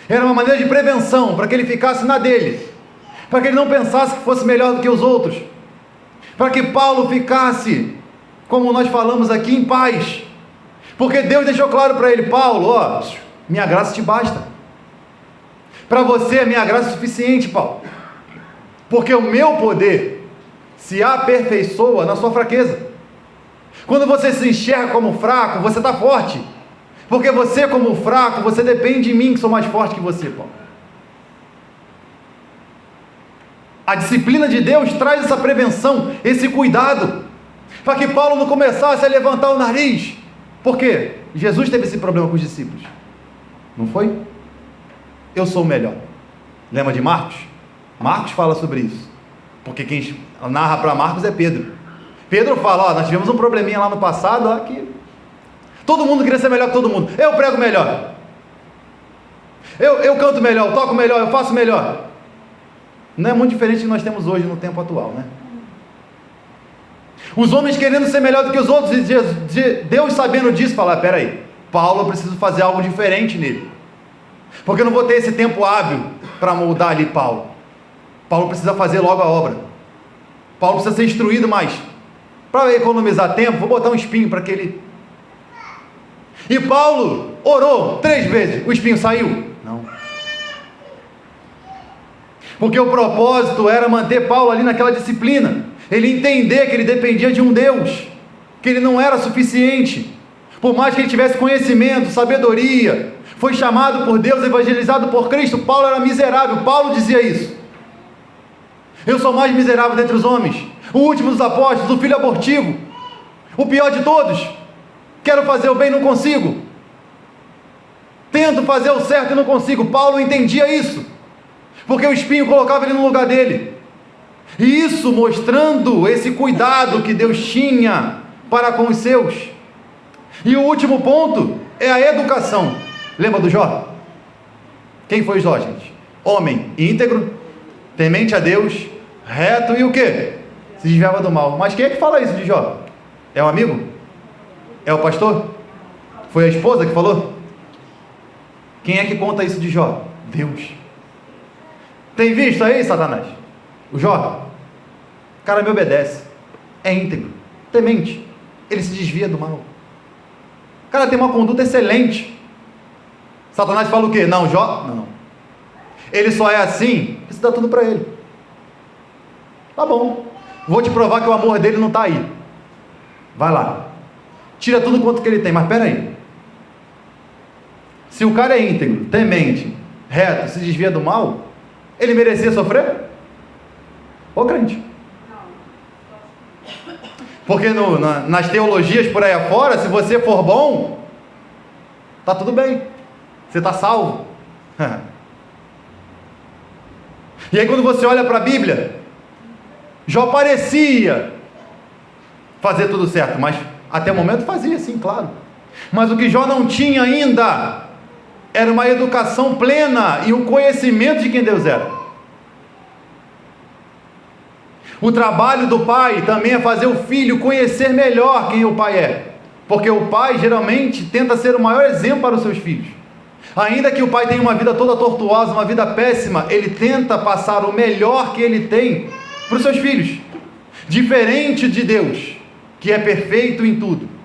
Era uma maneira de prevenção, para que ele ficasse na dele, para que ele não pensasse que fosse melhor do que os outros, para que Paulo ficasse, como nós falamos aqui, em paz. Porque Deus deixou claro para ele, Paulo, ó, minha graça te basta. Para você a minha graça é suficiente, Paulo. Porque o meu poder se aperfeiçoa na sua fraqueza. Quando você se enxerga como fraco, você está forte. Porque você, como fraco, você depende de mim, que sou mais forte que você, Paulo. A disciplina de Deus traz essa prevenção, esse cuidado, para que Paulo não começasse a levantar o nariz. Por quê? Jesus teve esse problema com os discípulos. Não foi? Eu sou o melhor. Lembra de Marcos? Marcos fala sobre isso. Porque quem narra para Marcos é Pedro. Pedro fala, ó, nós tivemos um probleminha lá no passado, ó, que todo mundo queria ser melhor que todo mundo. Eu prego melhor. Eu canto melhor, eu toco melhor, eu faço melhor. Não é muito diferente do que nós temos hoje no tempo atual, né? Os homens querendo ser melhor do que os outros, e Deus sabendo disso, falar, peraí, Paulo, eu preciso fazer algo diferente nele. Porque eu não vou ter esse tempo hábil para moldar ali Paulo. Paulo precisa fazer logo a obra. Paulo precisa ser instruído mais. Para economizar tempo, vou botar um espinho para que ele... E Paulo orou 3 vezes, o espinho saiu? Não. Porque o propósito era manter Paulo ali naquela disciplina. Ele entender que ele dependia de um Deus, que ele não era suficiente. Por mais que ele tivesse conhecimento, sabedoria, foi chamado por Deus, evangelizado por Cristo, Paulo era miserável. Paulo dizia isso. Eu sou mais miserável dentre os homens, o último dos apóstolos, o filho abortivo, o pior de todos. Quero fazer o bem, não consigo. Tento fazer o certo e não consigo. Paulo entendia isso, porque o espinho colocava ele no lugar dele. E isso mostrando esse cuidado que Deus tinha para com os seus. E o último ponto é a educação. Lembra do Jó? Quem foi Jó, gente? Homem íntegro, temente a Deus, reto e o quê? Se desviava do mal. Mas quem é que fala isso de Jó? É o amigo? É o pastor? Foi a esposa que falou? Quem é que conta isso de Jó? Deus. Tem visto aí, Satanás? O Jó? O cara me obedece. É íntegro, temente. Ele se desvia do mal. O cara tem uma conduta excelente. Satanás fala o quê? Não, Jó? Não. Ele só é assim, porque você dá tudo para ele. Tá bom. Vou te provar que o amor dele não está aí. Vai lá. Tira tudo quanto que ele tem, mas espera aí. Se o cara é íntegro, temente, reto, se desvia do mal, ele merecia sofrer? Ô crente. Porque nas teologias por aí afora, se você for bom, tá tudo bem, você está salvo. E aí quando você olha para a Bíblia, Jó parecia fazer tudo certo, mas até o momento fazia, sim, claro. Mas o que Jó não tinha ainda era uma educação plena e um conhecimento de quem Deus era. O trabalho do pai também é fazer o filho conhecer melhor quem o pai é, porque o pai geralmente tenta ser o maior exemplo para os seus filhos. Ainda que o pai tenha uma vida toda tortuosa, uma vida péssima, ele tenta passar o melhor que ele tem para os seus filhos, diferente de Deus, que é perfeito em tudo.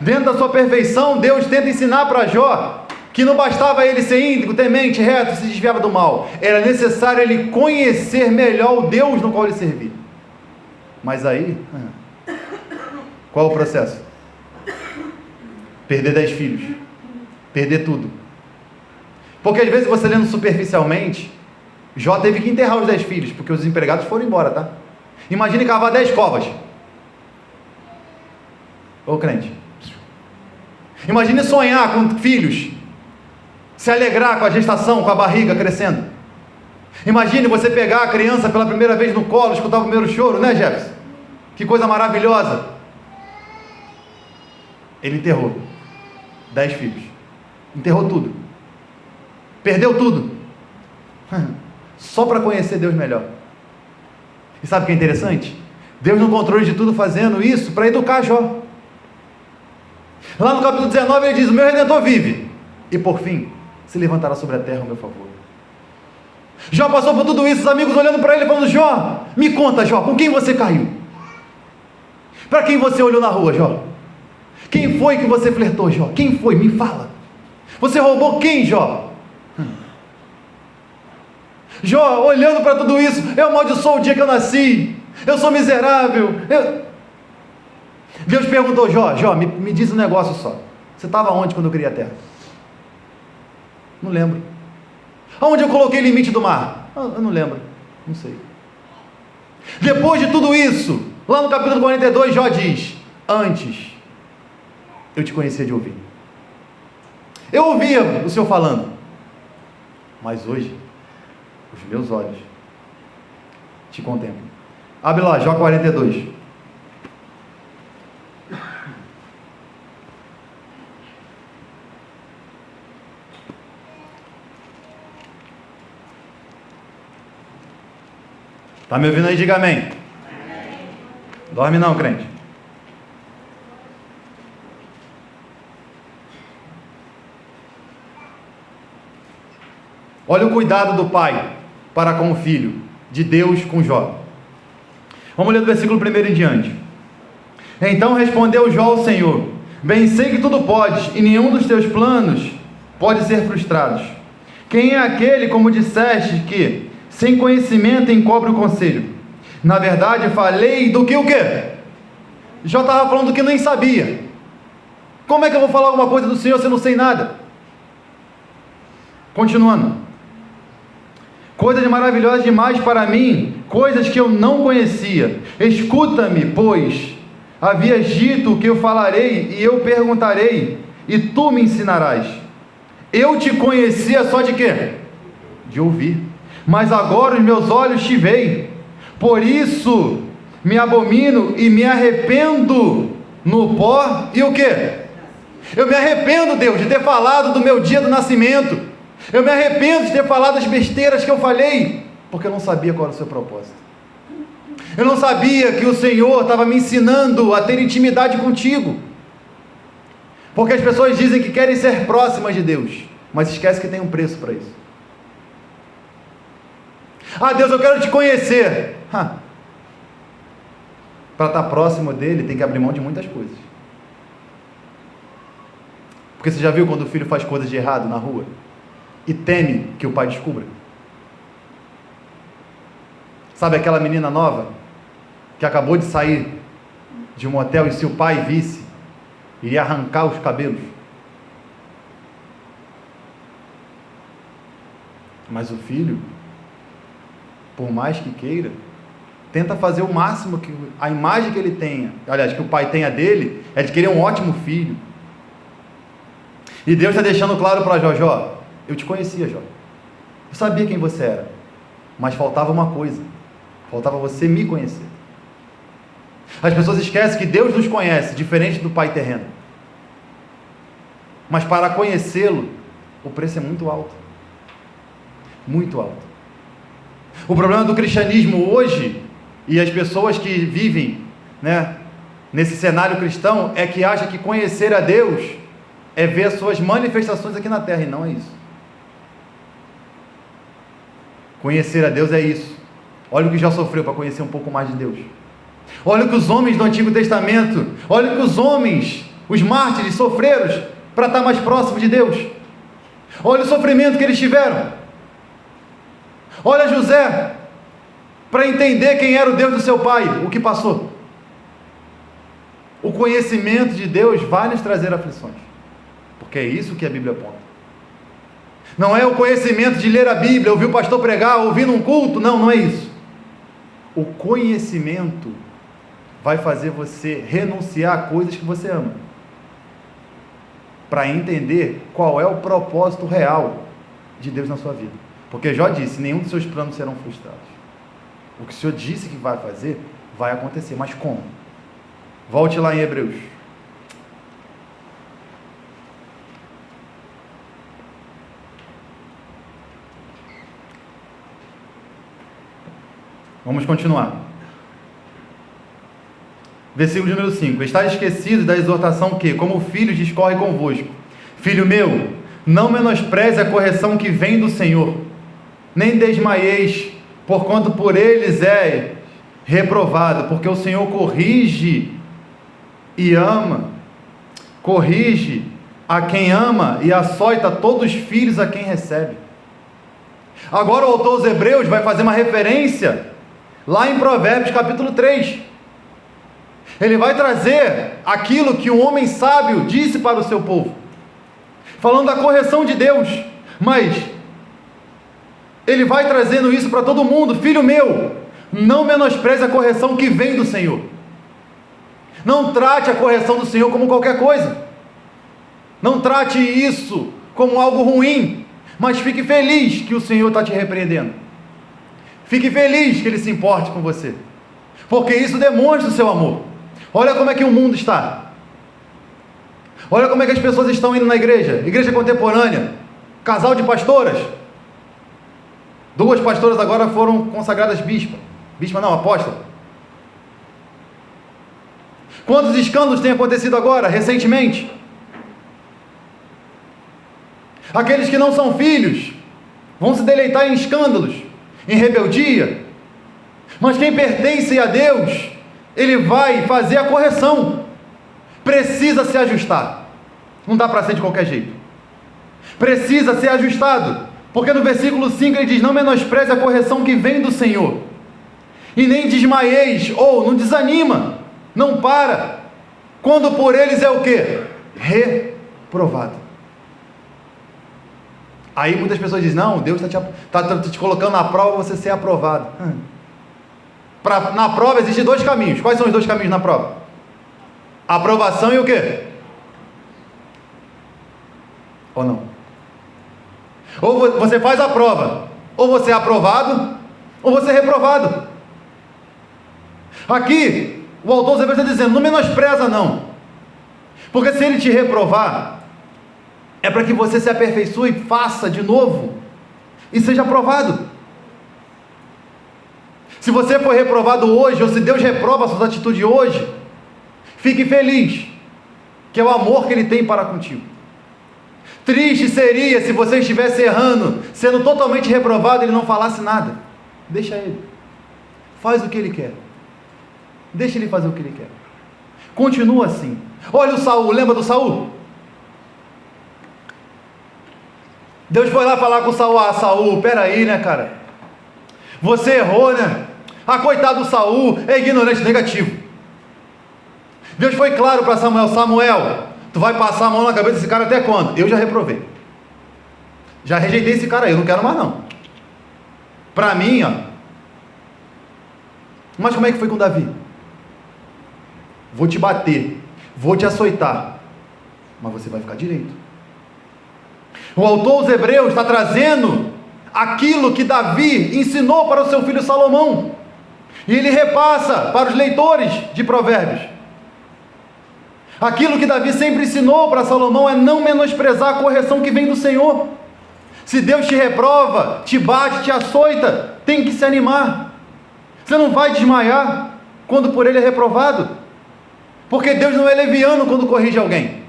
Dentro da sua perfeição, Deus tenta ensinar para Jó que não bastava ele ser íntegro, temente, reto, se desviava do mal, era necessário ele conhecer melhor o Deus no qual ele servia. Mas aí, qual é o processo? Perder 10 filhos, perder tudo. Porque às vezes você lendo superficialmente, Jó teve que enterrar os 10 filhos, porque os empregados foram embora, tá? Imagine cavar 10 covas. Ô crente, imagine sonhar com filhos, se alegrar com a gestação, com a barriga crescendo. Imagine você pegar a criança pela primeira vez no colo, escutar o primeiro choro, né, Jefferson? Que coisa maravilhosa. Ele enterrou 10 filhos, enterrou tudo, perdeu tudo, só para conhecer Deus melhor. E sabe o que é interessante? Deus no controle de tudo, fazendo isso para educar Jó. Lá no capítulo 19 ele diz: o meu Redentor vive, e por fim se levantará sobre a terra ao meu favor. Jó passou por tudo isso, os amigos olhando para ele falando: Jó, me conta, Jó, com quem você caiu? Para quem você olhou na rua, Jó? Quem foi que você flertou, Jó? Quem foi? Me fala. Você roubou quem, Jó? Jó, olhando para tudo isso: eu amaldiçoo o dia que eu nasci, eu sou miserável. Deus perguntou: Jó, me diz um negócio só. Você estava onde quando eu criei a terra? Não lembro. Aonde eu coloquei o limite do mar? Eu não lembro, não sei. Depois de tudo isso, lá no capítulo 42, Jó diz: antes eu te conhecia de ouvir, eu ouvia o Senhor falando, mas hoje os meus olhos te contemplam. Abre lá, Jó 42. Está me ouvindo aí? Diga amém. Amém. Dorme não, crente. Olha o cuidado do pai para com o filho, de Deus com Jó. Vamos ler do versículo 1 em diante. Então respondeu Jó ao Senhor: bem sei que tudo podes, e nenhum dos teus planos pode ser frustrado. Quem é aquele, como disseste, que sem conhecimento encobre o conselho? Na verdade falei do que o quê? Jó estava falando do que nem sabia. Como é que eu vou falar alguma coisa do Senhor se eu não sei nada? Continuando: coisas maravilhosas demais para mim, coisas que eu não conhecia. Escuta-me, pois havias dito que eu falarei, e eu perguntarei, e tu me ensinarás. Eu te conhecia só de quê? De ouvir. Mas agora os meus olhos te veem. Por isso me abomino e me arrependo no pó. E o quê? Eu me arrependo, Deus, de ter falado do meu dia do nascimento. Eu me arrependo de ter falado as besteiras que eu falei, porque eu não sabia qual era o seu propósito. Eu não sabia que o Senhor estava me ensinando a ter intimidade contigo. Porque as pessoas dizem que querem ser próximas de Deus, mas esquece que tem um preço para isso. Ah, Deus, eu quero te conhecer. Para estar próximo dele, tem que abrir mão de muitas coisas. Porque você já viu quando o filho faz coisas de errado na rua e teme que o pai descubra? Sabe aquela menina nova que acabou de sair de um hotel e se o pai visse, iria arrancar os cabelos? Mas o filho, por mais que queira, tenta fazer o máximo que a imagem que ele tenha, aliás, que o pai tenha dele, é de querer um ótimo filho. E Deus está deixando claro para Jó: eu te conhecia, Jó. Eu sabia quem você era. Mas faltava uma coisa. Faltava você me conhecer. As pessoas esquecem que Deus nos conhece, diferente do pai terreno. Mas para conhecê-lo, o preço é muito alto. Muito alto. O problema do cristianismo hoje, e as pessoas que vivem, nesse cenário cristão, é que acham que conhecer a Deus é ver as suas manifestações aqui na terra, e não é isso. Conhecer a Deus é isso. Olha o que já sofreu para conhecer um pouco mais de Deus. Olha o que os homens do Antigo Testamento, olha o que os homens, os mártires, sofreram para estar mais próximos de Deus. Olha o sofrimento que eles tiveram. Olha José, para entender quem era o Deus do seu pai, o que passou. O conhecimento de Deus vai nos trazer aflições, porque é isso que a Bíblia aponta. Não é o conhecimento de ler a Bíblia, ouvir o pastor pregar, ouvir num culto, não é isso. O conhecimento vai fazer você renunciar a coisas que você ama, para entender qual é o propósito real de Deus na sua vida. Porque Jó disse: nenhum dos seus planos serão frustrados. O que o Senhor disse que vai fazer, vai acontecer. Mas como? Volte lá em Hebreus. Vamos continuar. Versículo número 5. Está esquecido da exortação que, como filhos, discorre convosco. Filho meu, não menospreze a correção que vem do Senhor, nem desmaieis, porquanto por eles é reprovado, porque o Senhor corrige e ama, corrige a quem ama e açoita todos os filhos a quem recebe. Agora o autor aos Hebreus vai fazer uma referência lá em Provérbios capítulo 3. Ele vai trazer aquilo que um homem sábio disse para o seu povo, falando da correção de Deus, mas ele vai trazendo isso para todo mundo. Filho meu, não menospreze a correção que vem do Senhor. Não trate a correção do Senhor como qualquer coisa. Não trate isso como algo ruim, mas fique feliz que o Senhor está te repreendendo. Fique feliz que Ele se importe com você, porque isso demonstra o seu amor. Olha como é que o mundo está. Olha como é que as pessoas estão indo na igreja. Igreja contemporânea, casal de pastoras. 2 pastoras agora foram consagradas bispa. Bispa não, apóstola. Quantos escândalos têm acontecido agora, recentemente? Aqueles que não são filhos vão se deleitar em escândalos, em rebeldia. Mas quem pertence a Deus, Ele vai fazer a correção. Precisa se ajustar. Não dá para ser de qualquer jeito. Precisa ser ajustado. Porque no versículo 5 ele diz: não menospreze a correção que vem do Senhor, e nem desmaieis, ou não desanima, não para, quando por eles é o que? Reprovado. Aí muitas pessoas dizem: não, Deus está te colocando na prova para você ser aprovado. Na prova existem 2 caminhos. Quais são os 2 caminhos na prova? Aprovação e o quê? Ou não? Ou você faz a prova, ou você é aprovado, ou você é reprovado. Aqui, o autor sempre está dizendo: não menospreza não, porque se ele te reprovar, é para que você se aperfeiçoe, faça de novo, e seja aprovado. Se você foi reprovado hoje, ou se Deus reprova as suas atitudes hoje, fique feliz, que é o amor que Ele tem para contigo. Triste seria se você estivesse errando, sendo totalmente reprovado, e Ele não falasse nada. Deixa Ele, faz o que Ele quer, deixa Ele fazer o que Ele quer, continua assim. Olha o Saul, lembra do Saul? Deus foi lá falar com o Saul: Saul, peraí, cara, você errou, coitado do Saul, é ignorante, negativo. Deus foi claro para Samuel, tu vai passar a mão na cabeça desse cara até quando? Eu já reprovei, já rejeitei esse cara aí, eu não quero mais não. para mim, ó. Mas como é que foi com Davi? Vou te bater, vou te açoitar, mas você vai ficar direito. O autor aos Hebreus está trazendo aquilo que Davi ensinou para o seu filho Salomão, e ele repassa para os leitores de Provérbios. Aquilo que Davi sempre ensinou para Salomão é não menosprezar a correção que vem do Senhor. Se Deus te reprova, te bate, te açoita, tem que se animar. Você não vai desmaiar quando por ele é reprovado, porque Deus não é leviano quando corrige alguém.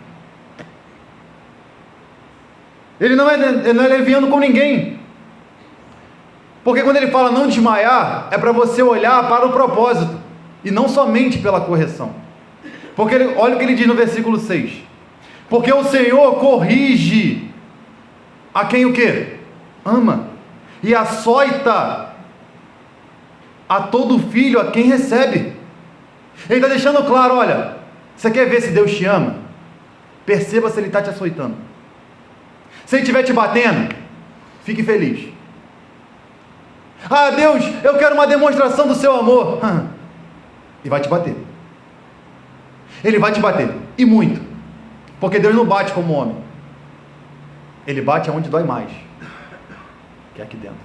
Ele não é leviano com ninguém. Porque quando ele fala não desmaiar, é para você olhar para o propósito, e não somente pela correção. Porque olha o que ele diz no versículo 6. Porque o Senhor corrige a quem o quê? Ama. E açoita a todo filho a quem recebe. Ele está deixando claro, olha, você quer ver se Deus te ama? Perceba se ele está te açoitando. Se ele estiver te batendo, fique feliz. Ah, Deus, eu quero uma demonstração do seu amor. E vai te bater. Ele vai te bater, e muito. Porque Deus não bate como homem. Ele bate aonde dói mais, que é aqui dentro.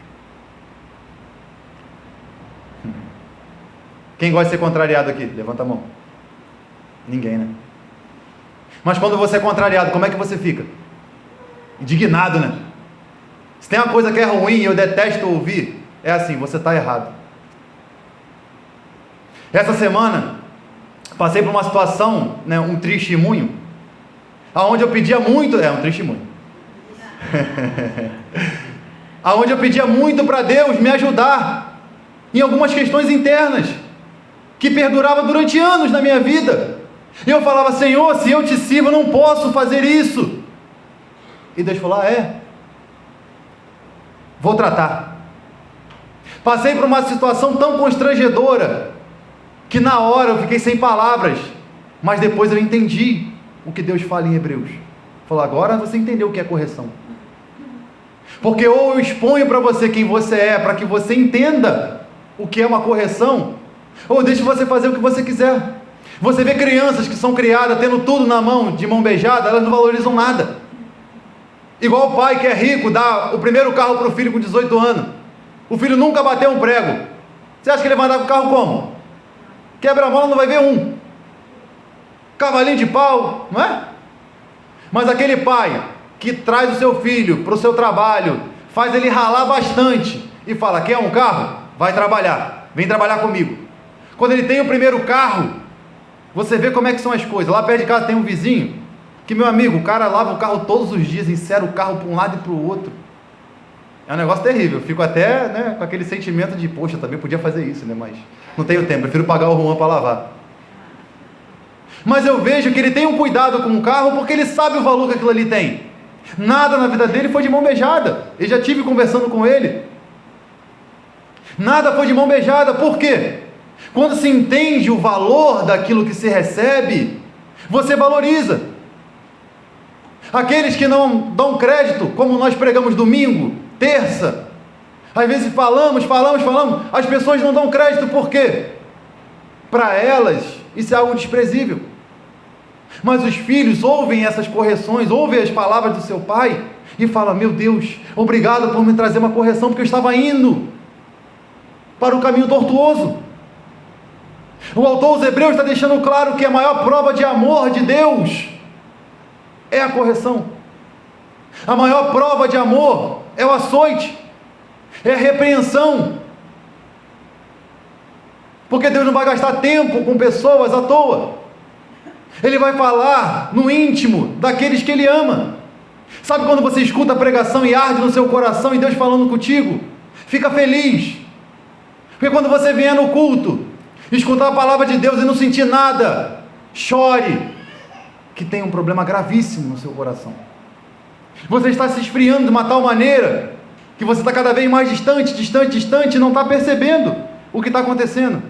Quem gosta de ser contrariado aqui? Levanta a mão. Ninguém, né? Mas quando você é contrariado, como é que você fica? Indignado, né? Se tem uma coisa que é ruim e eu detesto ouvir, é assim: você está errado. Essa semana passei por uma situação, né, um testemunho, aonde eu pedia muito, um testemunho, aonde eu pedia muito para Deus me ajudar em algumas questões internas, que perdurava durante anos na minha vida, e eu falava: Senhor, se eu te sirvo, eu não posso fazer isso, e Deus falou: vou tratar. Passei por uma situação tão constrangedora, que na hora eu fiquei sem palavras, mas depois eu entendi o que Deus fala em Hebreus. Falou: agora você entendeu o que é correção. Porque ou eu exponho para você quem você é, para que você entenda o que é uma correção, ou deixo você fazer o que você quiser. Você vê crianças que são criadas tendo tudo na mão, de mão beijada, elas não valorizam nada. Igual o pai que é rico, dá o primeiro carro para o filho com 18 anos. O filho nunca bateu um prego. Você acha que ele vai andar com o carro como? Quebra-mola, não vai ver um. Cavalinho de pau, não é? Mas aquele pai que traz o seu filho para o seu trabalho, faz ele ralar bastante e fala: quer um carro? Vai trabalhar, vem trabalhar comigo. Quando ele tem o primeiro carro, você vê como é que são as coisas. Lá perto de casa tem um vizinho que, meu amigo, o cara lava o carro todos os dias, insere o carro para um lado e para o outro. É um negócio terrível. Eu fico até, né, com aquele sentimento de: poxa, eu também podia fazer isso, né? Mas não tenho tempo, prefiro pagar o Juan para lavar. Mas eu vejo que ele tem um cuidado com o carro, porque ele sabe o valor que aquilo ali tem. Nada na vida dele foi de mão beijada. Eu já estive conversando com ele. Nada foi de mão beijada. Por quê? Quando se entende o valor daquilo que se recebe, você valoriza. Aqueles que não dão crédito, como nós pregamos domingo, terça, às vezes falamos, as pessoas não dão crédito. Por quê? Para elas isso é algo desprezível. Mas os filhos ouvem essas correções, ouvem as palavras do seu pai e falam: meu Deus, obrigado por me trazer uma correção, porque eu estava indo para o caminho tortuoso. O autor aos Hebreus está deixando claro que a maior prova de amor de Deus é a correção. A maior prova de amor é o açoite, é a repreensão. Porque Deus não vai gastar tempo com pessoas à toa. Ele vai falar no íntimo daqueles que Ele ama. Sabe quando você escuta a pregação e arde no seu coração e Deus falando contigo? Fica feliz. Porque quando você vier no culto, escutar a palavra de Deus e não sentir nada, chore, que tem um problema gravíssimo no seu coração. Você está se esfriando de uma tal maneira que você está cada vez mais distante e não está percebendo o que está acontecendo.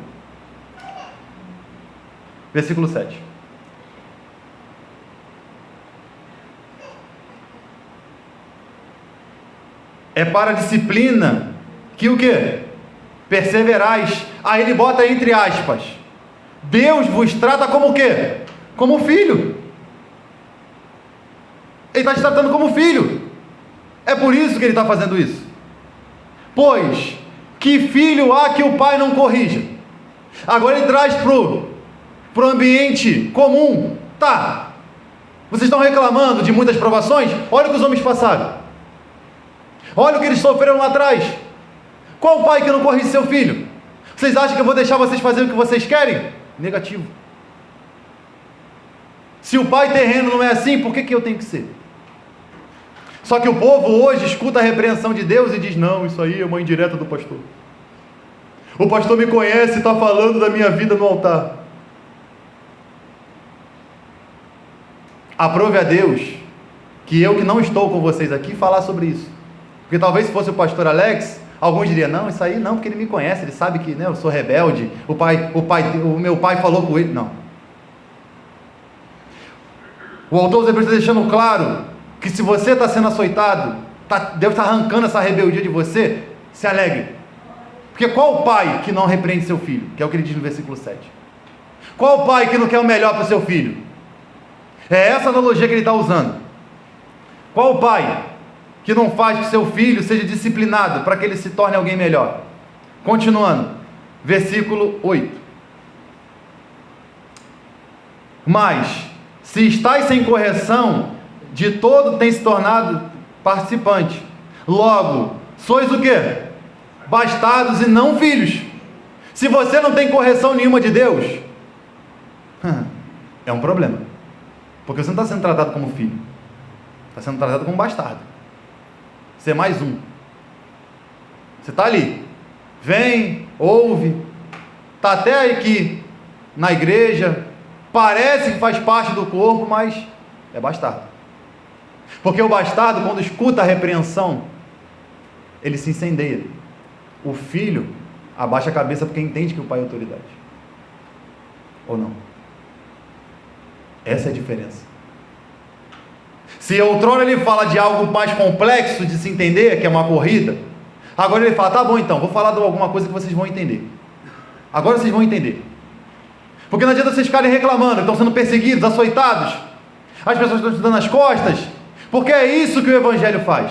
Versículo 7. É para a disciplina que o quê? Perseverais. Aí ele bota entre aspas, Deus vos trata como o quê? Como filho. Ele está te tratando como filho. É por isso que ele está fazendo isso. Pois, que filho há que o pai não corrija? Agora ele traz pro ambiente comum. Tá, vocês estão reclamando de muitas provações? Olha o que os homens passaram. Olha o que eles sofreram lá atrás. Qual pai que não corrige seu filho? Vocês acham que eu vou deixar vocês fazerem o que vocês querem? Negativo. Se o pai terreno não é assim, por que eu tenho que ser? Só que o povo hoje escuta a repreensão de Deus e diz, não, isso aí é uma indireta do pastor. O pastor me conhece e está falando da minha vida no altar. Aprove a Deus que eu que não estou com vocês aqui falar sobre isso. Porque talvez se fosse o pastor Alex, alguns diriam, não, isso aí não, porque ele me conhece, ele sabe que, né, eu sou rebelde, o meu pai falou com ele. Não. O autor dos Hebreus está deixando claro que se você está sendo açoitado, Deus está arrancando essa rebeldia de você, se alegre. Porque qual pai que não repreende seu filho? Que é o que ele diz no versículo 7. Qual pai que não quer o melhor para o seu filho? É essa analogia que ele está usando. Qual pai que não faz que seu filho seja disciplinado para que ele se torne alguém melhor? Continuando, versículo 8. Mas, se estáis sem correção, de todo tem se tornado participante. Logo, sois o quê? Bastardos e não filhos. Se você não tem correção nenhuma de Deus, é um problema. Porque você não está sendo tratado como filho. Está sendo tratado como bastardo. Você é mais um. Você está ali. Vem, ouve. Está até aqui na igreja. Parece que faz parte do corpo, mas é bastardo. Porque o bastardo, quando escuta a repreensão, ele se incendeia. O filho abaixa a cabeça porque entende que o pai é autoridade. Ou não? Essa é a diferença. Se outrora ele fala de algo mais complexo de se entender, que é uma corrida, agora ele fala, tá bom então, vou falar de alguma coisa que vocês vão entender. Agora vocês vão entender. Porque não adianta vocês ficarem reclamando, estão sendo perseguidos, açoitados, as pessoas estão te dando as costas, porque é isso que o Evangelho faz.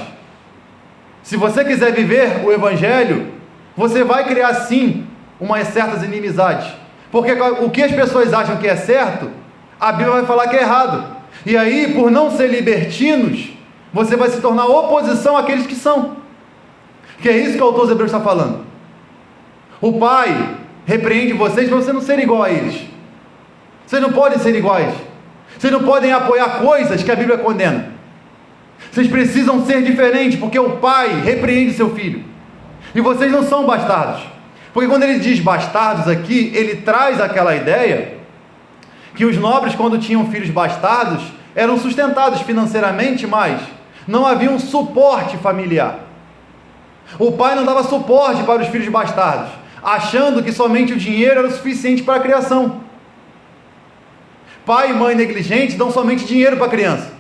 Se você quiser viver o Evangelho, você vai criar sim umas certas inimizades, porque o que as pessoas acham que é certo, a Bíblia vai falar que é errado, e aí, por não ser libertinos, você vai se tornar oposição àqueles que são, que é isso que o autor dos Hebreus está falando. O pai repreende vocês para você não ser igual a eles. Vocês não podem ser iguais, vocês não podem apoiar coisas que a Bíblia condena. Vocês precisam ser diferentes, porque o pai repreende seu filho, e vocês não são bastardos, porque quando ele diz bastardos aqui, ele traz aquela ideia que os nobres, quando tinham filhos bastardos, eram sustentados financeiramente, mas não havia um suporte familiar. O pai não dava suporte para os filhos bastardos, achando que somente o dinheiro era o suficiente para a criação. Pai e mãe negligentes dão somente dinheiro para a criança.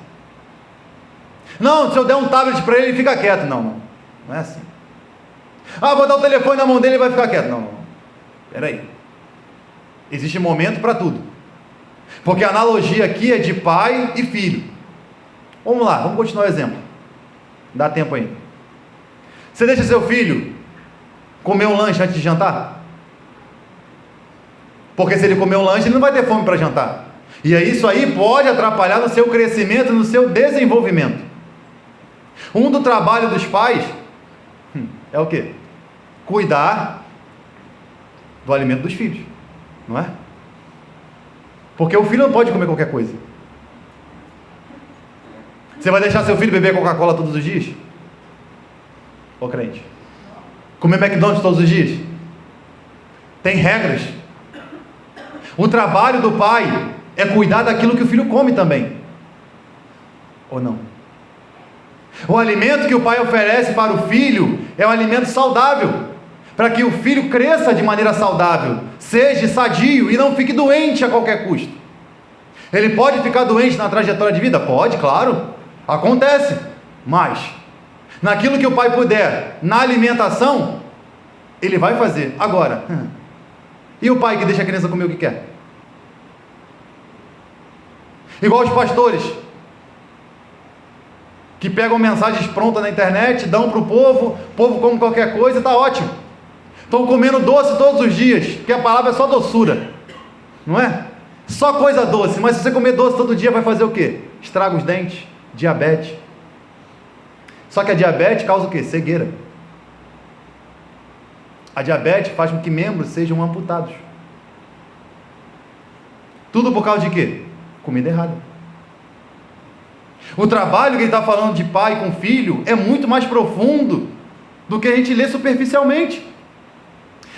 Não, se eu der um tablet para ele, ele fica quieto. Não é assim. Vou dar o telefone na mão dele e ele vai ficar quieto. Não. Peraí. Existe momento para tudo. Porque a analogia aqui é de pai e filho. Vamos lá, vamos continuar o exemplo. Dá tempo ainda. Você deixa seu filho comer um lanche antes de jantar? Porque se ele comer um lanche, ele não vai ter fome para jantar. E isso aí pode atrapalhar no seu crescimento, no seu desenvolvimento. Um do trabalho dos pais é o quê? Cuidar do alimento dos filhos, não é? Porque o filho não pode comer qualquer coisa. Você vai deixar seu filho beber Coca-Cola todos os dias? Ô crente, comer McDonald's todos os dias? Tem regras. O trabalho do pai é cuidar daquilo que o filho come também. Ou não? O alimento que o pai oferece para o filho é um alimento saudável, para que o filho cresça de maneira saudável, seja sadio e não fique doente a qualquer custo. Ele pode ficar doente na trajetória de vida? Pode, claro, acontece, mas naquilo que o pai puder, na alimentação, Ele vai fazer. Agora, e o pai que deixa a criança comer o que quer? Igual os pastores, que pegam mensagens prontas na internet, dão para o povo come qualquer coisa, está ótimo. Estão comendo doce todos os dias, porque a palavra é só doçura, não é? Só coisa doce, mas se você comer doce todo dia vai fazer o quê? Estraga os dentes, diabetes. Só que a diabetes causa o quê? Cegueira. A diabetes faz com que membros sejam amputados. Tudo por causa de quê? Comida errada. O trabalho que ele está falando de pai com filho é muito mais profundo do que a gente lê superficialmente.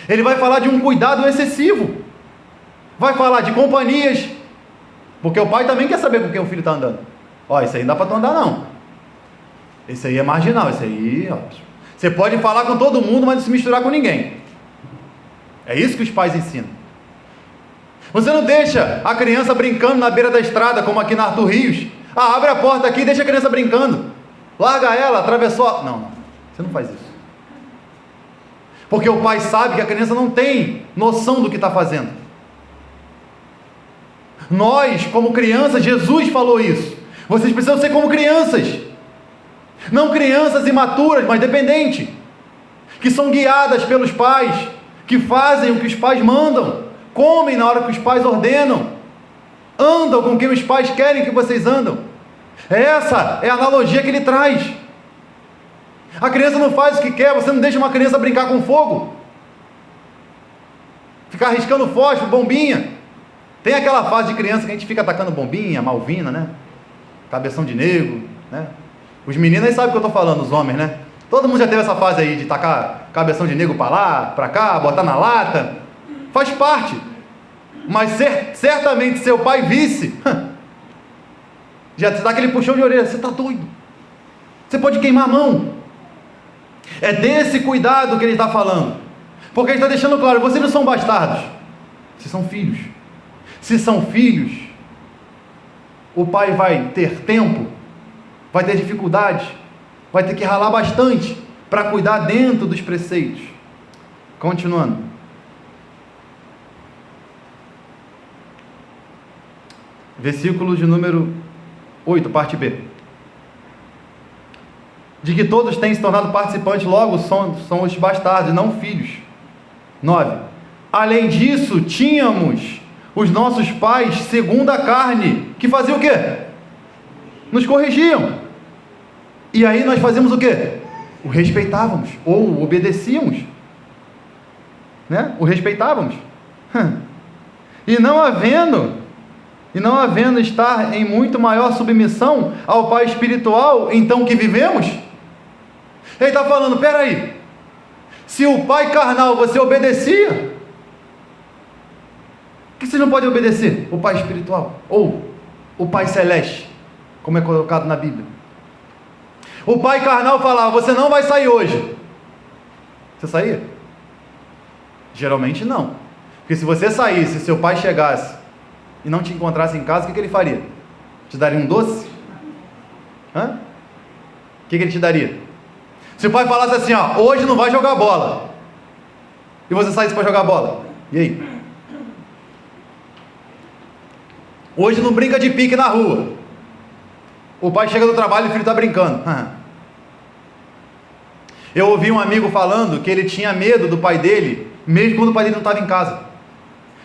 Ele vai falar de um cuidado excessivo. Vai falar de companhias, porque o pai também quer saber com quem o filho está andando. Ó, isso aí não dá para tu andar não. Esse aí é marginal, esse aí, ó. Você pode falar com todo mundo, mas não se misturar com ninguém. É isso que os pais ensinam. Você não deixa a criança brincando na beira da estrada, como aqui na Arthur Rios. Ah, abre a porta aqui e deixa a criança brincando. Larga ela, atravessou. Não, você não faz isso. Porque o pai sabe que a criança não tem noção do que está fazendo. Nós, como crianças, Jesus falou isso. Vocês precisam ser como crianças. Não crianças imaturas, mas dependentes. Que são guiadas pelos pais. Que fazem o que os pais mandam. Comem na hora que os pais ordenam. Andam com quem os pais querem que vocês andam. Essa é a analogia que ele traz. A criança não faz o que quer. Você não deixa uma criança brincar com fogo. Ficar riscando fósforo, bombinha. Tem aquela fase de criança que a gente fica atacando bombinha, malvina, né? Cabeção de negro, né? Os meninos aí sabem o que eu estou falando, os homens, né? Todo mundo já teve essa fase aí de tacar cabeção de negro para lá, para cá, botar na lata. Faz parte. Mas certamente seu pai visse, já te dá aquele puxão de orelha. Você está doido? Você pode queimar a mão. É desse cuidado que ele está falando. Porque ele está deixando claro, vocês não são bastardos. Vocês são filhos. Se são filhos, o pai vai ter tempo, vai ter dificuldades, vai ter que ralar bastante para cuidar dentro dos preceitos. Continuando. Versículo de número 8, parte B. De que todos têm se tornado participantes, logo são os bastardos, não filhos. 9. Além disso, tínhamos os nossos pais segundo a carne, que faziam o quê? Nos corrigiam. E aí nós fazíamos o quê? O respeitávamos, ou obedecíamos, né? O respeitávamos. E não havendo estar em muito maior submissão ao pai espiritual, então que vivemos? Ele está falando, peraí, se o pai carnal você obedecia, por que você não pode obedecer o pai espiritual? Ou o pai celeste, como é colocado na Bíblia? O pai carnal falava, você não vai sair hoje. Você saía? Geralmente não. Porque se você saísse, seu pai chegasse e não te encontrasse em casa, o que ele faria? Te daria um doce? O que ele te daria? Se o pai falasse assim, ó, hoje não vai jogar bola, e você saísse para jogar bola, e aí? Hoje não brinca de pique na rua. O pai chega do trabalho e o filho está brincando. Eu ouvi um amigo falando que ele tinha medo do pai dele, mesmo quando o pai dele não estava em casa.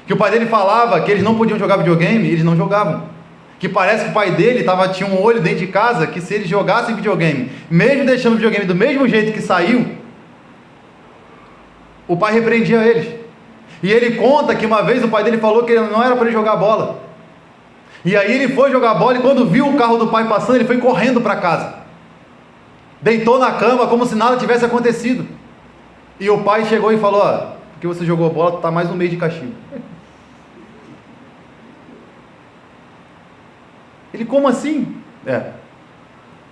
Que o pai dele falava que eles não podiam jogar videogame, e eles não jogavam. Que parece que o pai dele tinha um olho dentro de casa, que se eles jogassem videogame, mesmo deixando o videogame do mesmo jeito que saiu, o pai repreendia eles. E ele conta que uma vez o pai dele falou que não era para ele jogar bola. E aí ele foi jogar bola e quando viu o carro do pai passando, ele foi correndo para casa. Deitou na cama como se nada tivesse acontecido. E o pai chegou e falou, ó, porque você jogou bola, está mais um mês de castigo. Ele, como assim?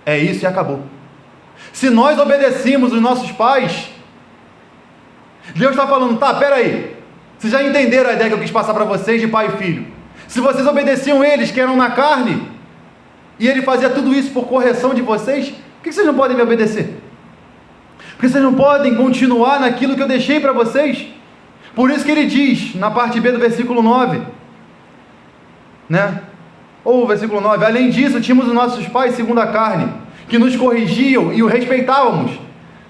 É isso e acabou. Se nós obedecemos os nossos pais, Deus está falando, tá, peraí, vocês já entenderam a ideia que eu quis passar para vocês de pai e filho? Se vocês obedeciam eles, que eram na carne, e ele fazia tudo isso por correção de vocês, por que vocês não podem me obedecer? Porque vocês não podem continuar naquilo que eu deixei para vocês. Por isso que ele diz, na parte B do versículo 9, né? Ou o versículo 9, além disso, tínhamos os nossos pais segundo a carne, que nos corrigiam e o respeitávamos,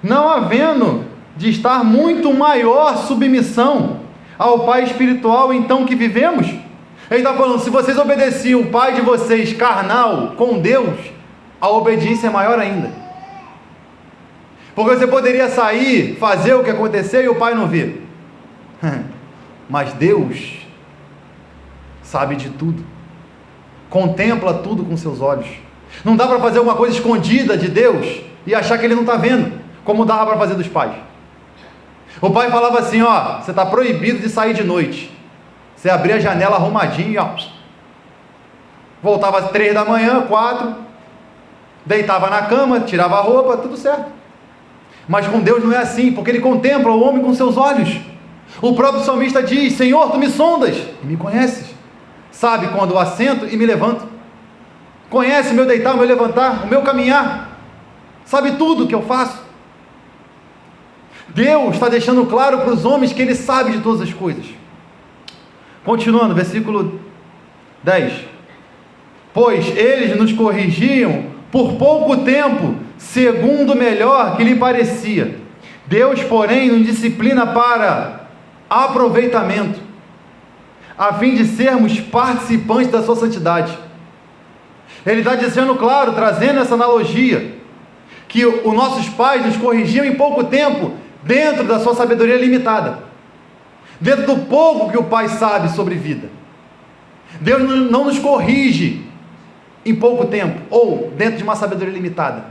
não havendo de estar muito maior submissão ao Pai espiritual então que vivemos. Ele está falando, se vocês obedeciam o Pai de vocês carnal com Deus, a obediência é maior ainda. Porque você poderia sair, fazer o que aconteceu e o Pai não vê. Mas Deus sabe de tudo, contempla tudo com seus olhos. Não dá para fazer alguma coisa escondida de Deus e achar que Ele não está vendo, como dava para fazer dos pais. O pai falava assim, ó, você está proibido de sair de noite. Você abria a janela arrumadinho e ó, voltava às 3 da manhã, 4, deitava na cama, tirava a roupa, tudo certo. Mas com Deus não é assim, porque Ele contempla o homem com seus olhos. O próprio salmista diz, Senhor, Tu me sondas e me conheces. Sabe quando eu assento e me levanto. Conhece o meu deitar, o meu levantar, o meu caminhar. Sabe tudo o que eu faço. Deus está deixando claro para os homens que Ele sabe de todas as coisas. Continuando, versículo 10. Pois eles nos corrigiam por pouco tempo, segundo o melhor que lhe parecia. Deus, porém, nos disciplina para aproveitamento, a fim de sermos participantes da sua santidade. Ele está dizendo claro, trazendo essa analogia, que os nossos pais nos corrigiam em pouco tempo, dentro da sua sabedoria limitada, dentro do pouco que o pai sabe sobre vida. Deus não nos corrige em pouco tempo, ou dentro de uma sabedoria limitada.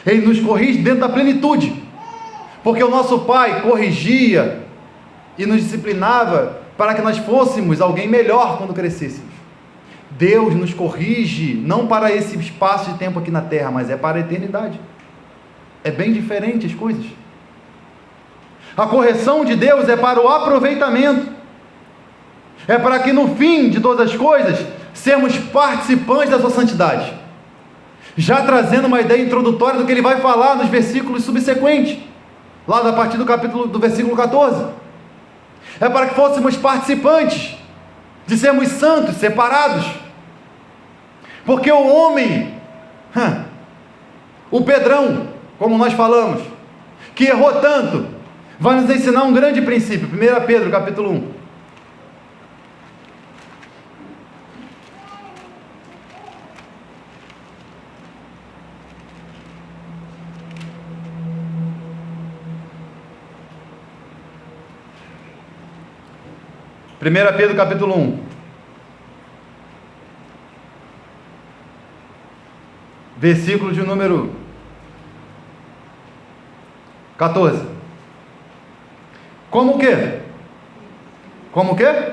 Ele nos corrige dentro da plenitude, porque o nosso pai corrigia e nos disciplinava para que nós fôssemos alguém melhor quando crescêssemos. Deus nos corrige não para esse espaço de tempo aqui na terra, mas é para a eternidade. É bem diferente as coisas. A correção de Deus é para o aproveitamento, é para que no fim de todas as coisas sermos participantes da sua santidade, já trazendo uma ideia introdutória do que ele vai falar nos versículos subsequentes, lá a partir do versículo 14, é para que fôssemos participantes, de sermos santos, separados, porque o homem, o Pedrão, como nós falamos, que errou tanto, vai nos ensinar um grande princípio. 1 Pedro capítulo 1. Primeira Pedro capítulo 1, versículo de número 14. Como o quê? Como o quê?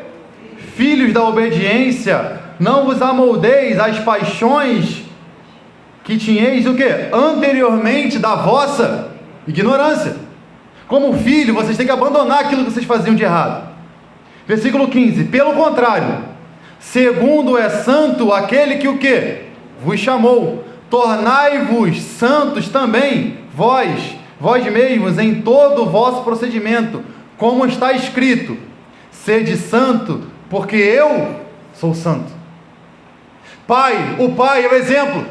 Filhos da obediência, não vos amoldeis às paixões que tinhais o quê? Anteriormente da vossa ignorância. Como filho, vocês têm que abandonar aquilo que vocês faziam de errado. Versículo 15, pelo contrário, segundo é santo aquele que o quê? Vos chamou, tornai-vos santos também, vós mesmos, em todo o vosso procedimento, como está escrito, sede santo, porque eu sou santo. Pai, o Pai é o exemplo.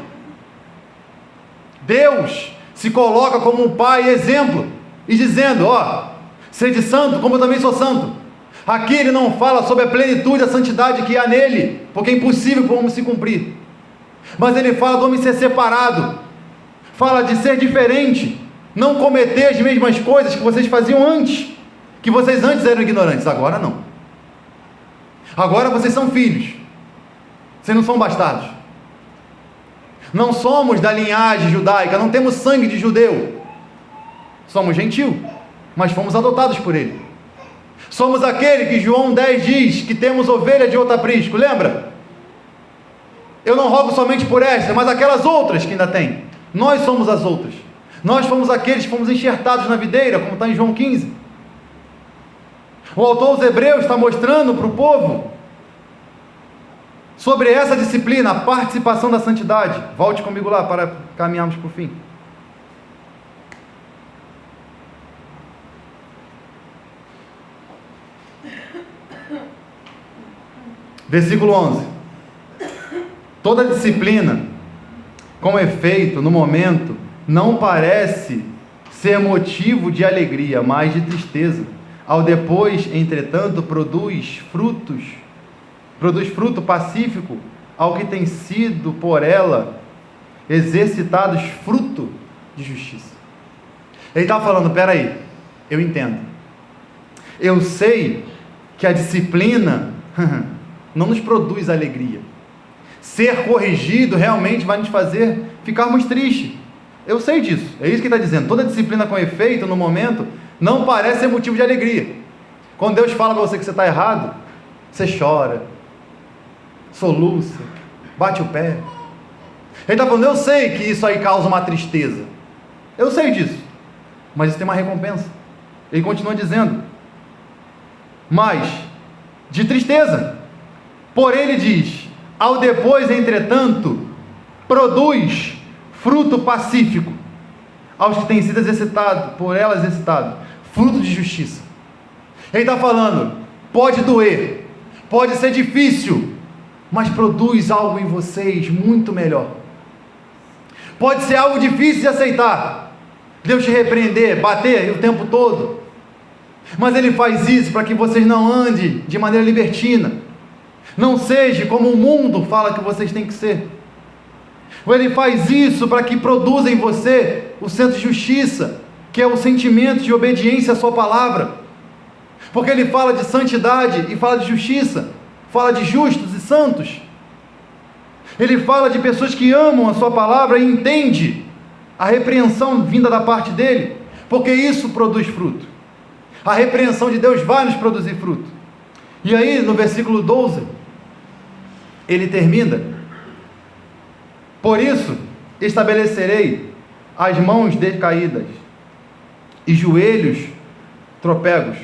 Deus se coloca como um Pai exemplo, e dizendo, ó, sede santo, como eu também sou santo. Aqui ele não fala sobre a plenitude da santidade que há nele, porque é impossível para o homem se cumprir. Mas ele fala do homem ser separado, fala de ser diferente, não cometer as mesmas coisas que vocês faziam antes, que vocês antes eram ignorantes, agora não. Agora vocês são filhos, vocês não são bastardos. Não somos da linhagem judaica, não temos sangue de judeu, somos gentil, mas fomos adotados por ele. Somos aquele que João 10 diz que temos ovelha de outro aprisco, lembra? Eu não rogo somente por esta, mas aquelas outras que ainda tem. Nós somos as outras. Nós fomos aqueles que fomos enxertados na videira, como está em João 15. O autor aos Hebreus está mostrando para o povo sobre essa disciplina, a participação da santidade. Volte comigo lá para caminharmos para o fim. Versículo 11. Toda disciplina, com efeito, no momento, não parece ser motivo de alegria, mas de tristeza. Ao depois, entretanto, produz fruto pacífico ao que tem sido por ela exercitados fruto de justiça. Ele está falando, peraí, eu entendo. Eu sei que a disciplina não nos produz alegria. Ser corrigido realmente vai nos fazer ficarmos tristes. Eu sei disso, é isso que ele está dizendo. Toda disciplina com efeito, no momento, não parece ser motivo de alegria. Quando Deus fala para você que você está errado, você chora, soluça, bate o pé. Ele está falando, eu sei que isso aí causa uma tristeza. Eu sei disso, mas isso tem uma recompensa. Ele continua dizendo, mas de tristeza. Porém ele diz, ao depois, entretanto, produz fruto pacífico aos que têm sido exercitados, por ela exercitado, fruto de justiça. Ele está falando, pode doer, pode ser difícil, mas produz algo em vocês muito melhor. Pode ser algo difícil de aceitar, Deus te repreender, bater o tempo todo, mas Ele faz isso para que vocês não andem de maneira libertina, não seja como o mundo fala que vocês têm que ser. Ele faz isso para que produza em você o senso de justiça, que é o sentimento de obediência à sua palavra, porque Ele fala de santidade e fala de justiça, fala de justos e santos. Ele fala de pessoas que amam a sua palavra e entende a repreensão vinda da parte dele, porque isso produz fruto. A repreensão de Deus vai nos produzir fruto. E aí no versículo 12 ele termina, por isso estabelecerei as mãos decaídas e joelhos trópegos,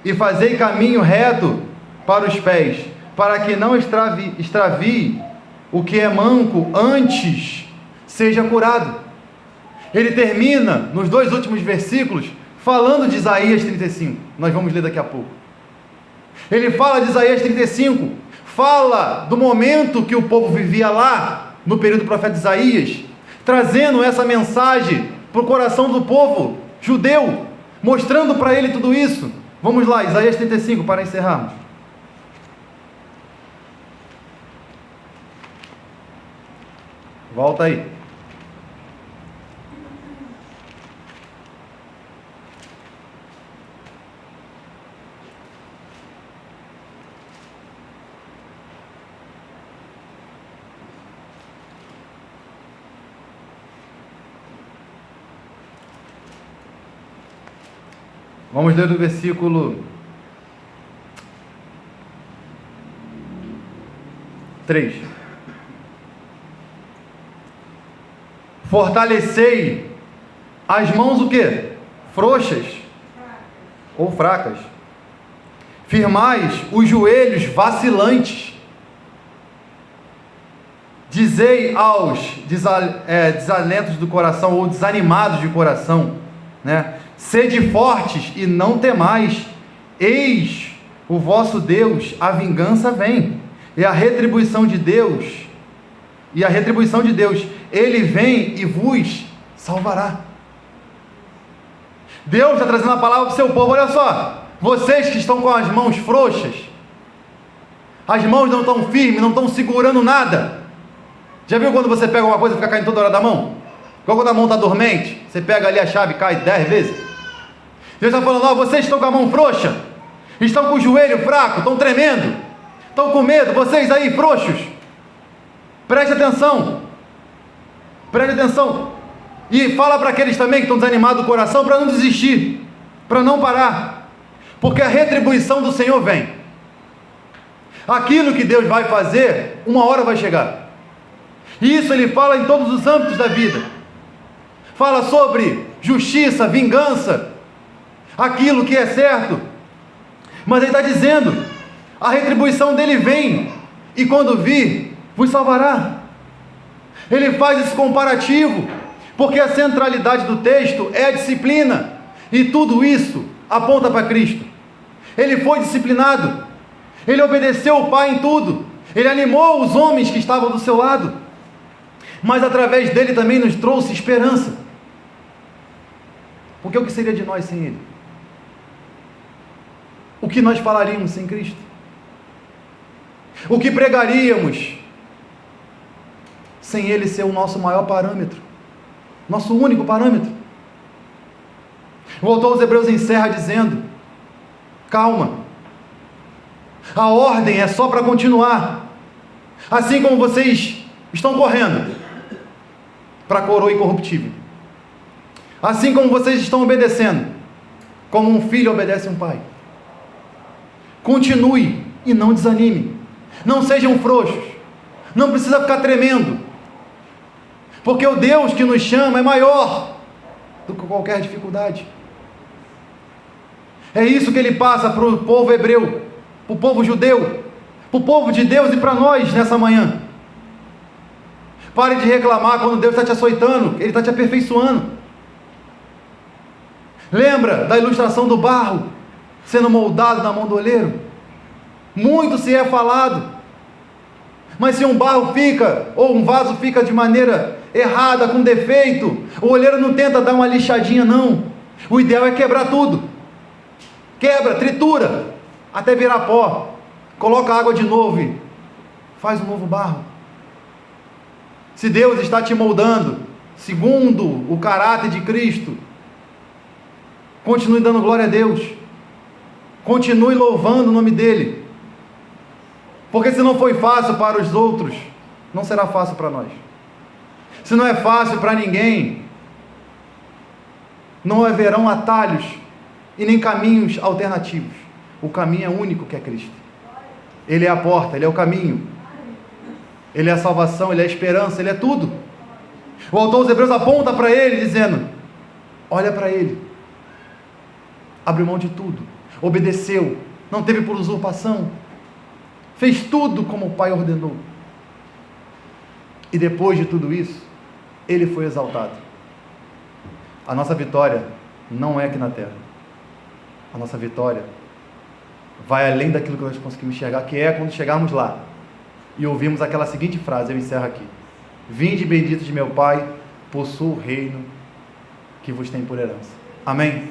e fazei caminho reto para os pés, para que não extravie o que é manco, antes seja curado. Ele termina nos 2 últimos versículos falando de Isaías 35, nós vamos ler daqui a pouco. Ele fala de Isaías 35, fala do momento que o povo vivia lá, no período do profeta Isaías, trazendo essa mensagem para o coração do povo judeu, mostrando para ele tudo isso. Vamos lá, Isaías 35, para encerrarmos. Volta aí. Vamos ler do versículo 3. Fortalecei as mãos o quê? Frouxas ou fracas. Firmais os joelhos vacilantes. Dizei aos desalentos do coração ou desanimados de coração, né? Sede fortes e não temais, eis o vosso Deus, a vingança vem, e a retribuição de Deus, Ele vem e vos salvará. Deus está trazendo a palavra para o seu povo. Olha só, vocês que estão com as mãos frouxas, as mãos não estão firmes, não estão segurando nada. Já viu quando você pega uma coisa e fica caindo toda hora da mão? Igual quando a mão está dormente, você pega ali a chave e cai 10 vezes. Deus está falando, ó, vocês estão com a mão frouxa, estão com o joelho fraco, estão tremendo, estão com medo, vocês aí frouxos, preste atenção, e fala para aqueles também que estão desanimados do coração, para não desistir, para não parar, porque a retribuição do Senhor vem. Aquilo que Deus vai fazer, uma hora vai chegar. E isso Ele fala em todos os âmbitos da vida, fala sobre justiça, vingança, aquilo que é certo, mas Ele está dizendo, a retribuição dele vem, e quando vir, vos salvará. Ele faz esse comparativo, porque a centralidade do texto é a disciplina, e tudo isso aponta para Cristo. Ele foi disciplinado, ele obedeceu o Pai em tudo, ele animou os homens que estavam do seu lado, mas através dele também nos trouxe esperança. Porque o que seria de nós sem ele? O que nós falaríamos sem Cristo? O que pregaríamos sem ele ser o nosso maior parâmetro, nosso único parâmetro? O autor aos Hebreus encerra dizendo: calma, a ordem é só para continuar, assim como vocês estão correndo para a coroa incorruptível, assim como vocês estão obedecendo, como um filho obedece um pai. Continue e não desanime, não sejam frouxos, não precisa ficar tremendo, porque o Deus que nos chama é maior do que qualquer dificuldade. É isso que ele passa para o povo hebreu, para o povo judeu, para o povo de Deus e para nós nessa manhã. Pare de reclamar quando Deus está te açoitando, Ele está te aperfeiçoando. Lembra da ilustração do barro sendo moldado na mão do oleiro? Muito se é falado, mas se um barro fica, ou um vaso fica de maneira errada, com defeito, o oleiro não tenta dar uma lixadinha não, o ideal é quebrar tudo, quebra, tritura, até virar pó, coloca água de novo e faz um novo barro. Se Deus está te moldando, segundo o caráter de Cristo, continue dando glória a Deus, continue louvando o nome dEle, porque se não foi fácil para os outros, não será fácil para nós. Se não é fácil para ninguém, não haverão atalhos e nem caminhos alternativos. O caminho é único, que é Cristo. Ele é a porta, Ele é o caminho, Ele é a salvação, Ele é a esperança, Ele é tudo. O autor dos Hebreus aponta para Ele dizendo: olha para Ele, abriu mão de tudo, obedeceu, não teve por usurpação, fez tudo como o Pai ordenou, e depois de tudo isso, Ele foi exaltado. A nossa vitória não é aqui na terra, a nossa vitória vai além daquilo que nós conseguimos enxergar, que é quando chegarmos lá e ouvimos aquela seguinte frase, eu encerro aqui: vinde benditos de meu Pai, possuo o reino que vos tem por herança. Amém?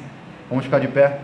Vamos ficar de pé.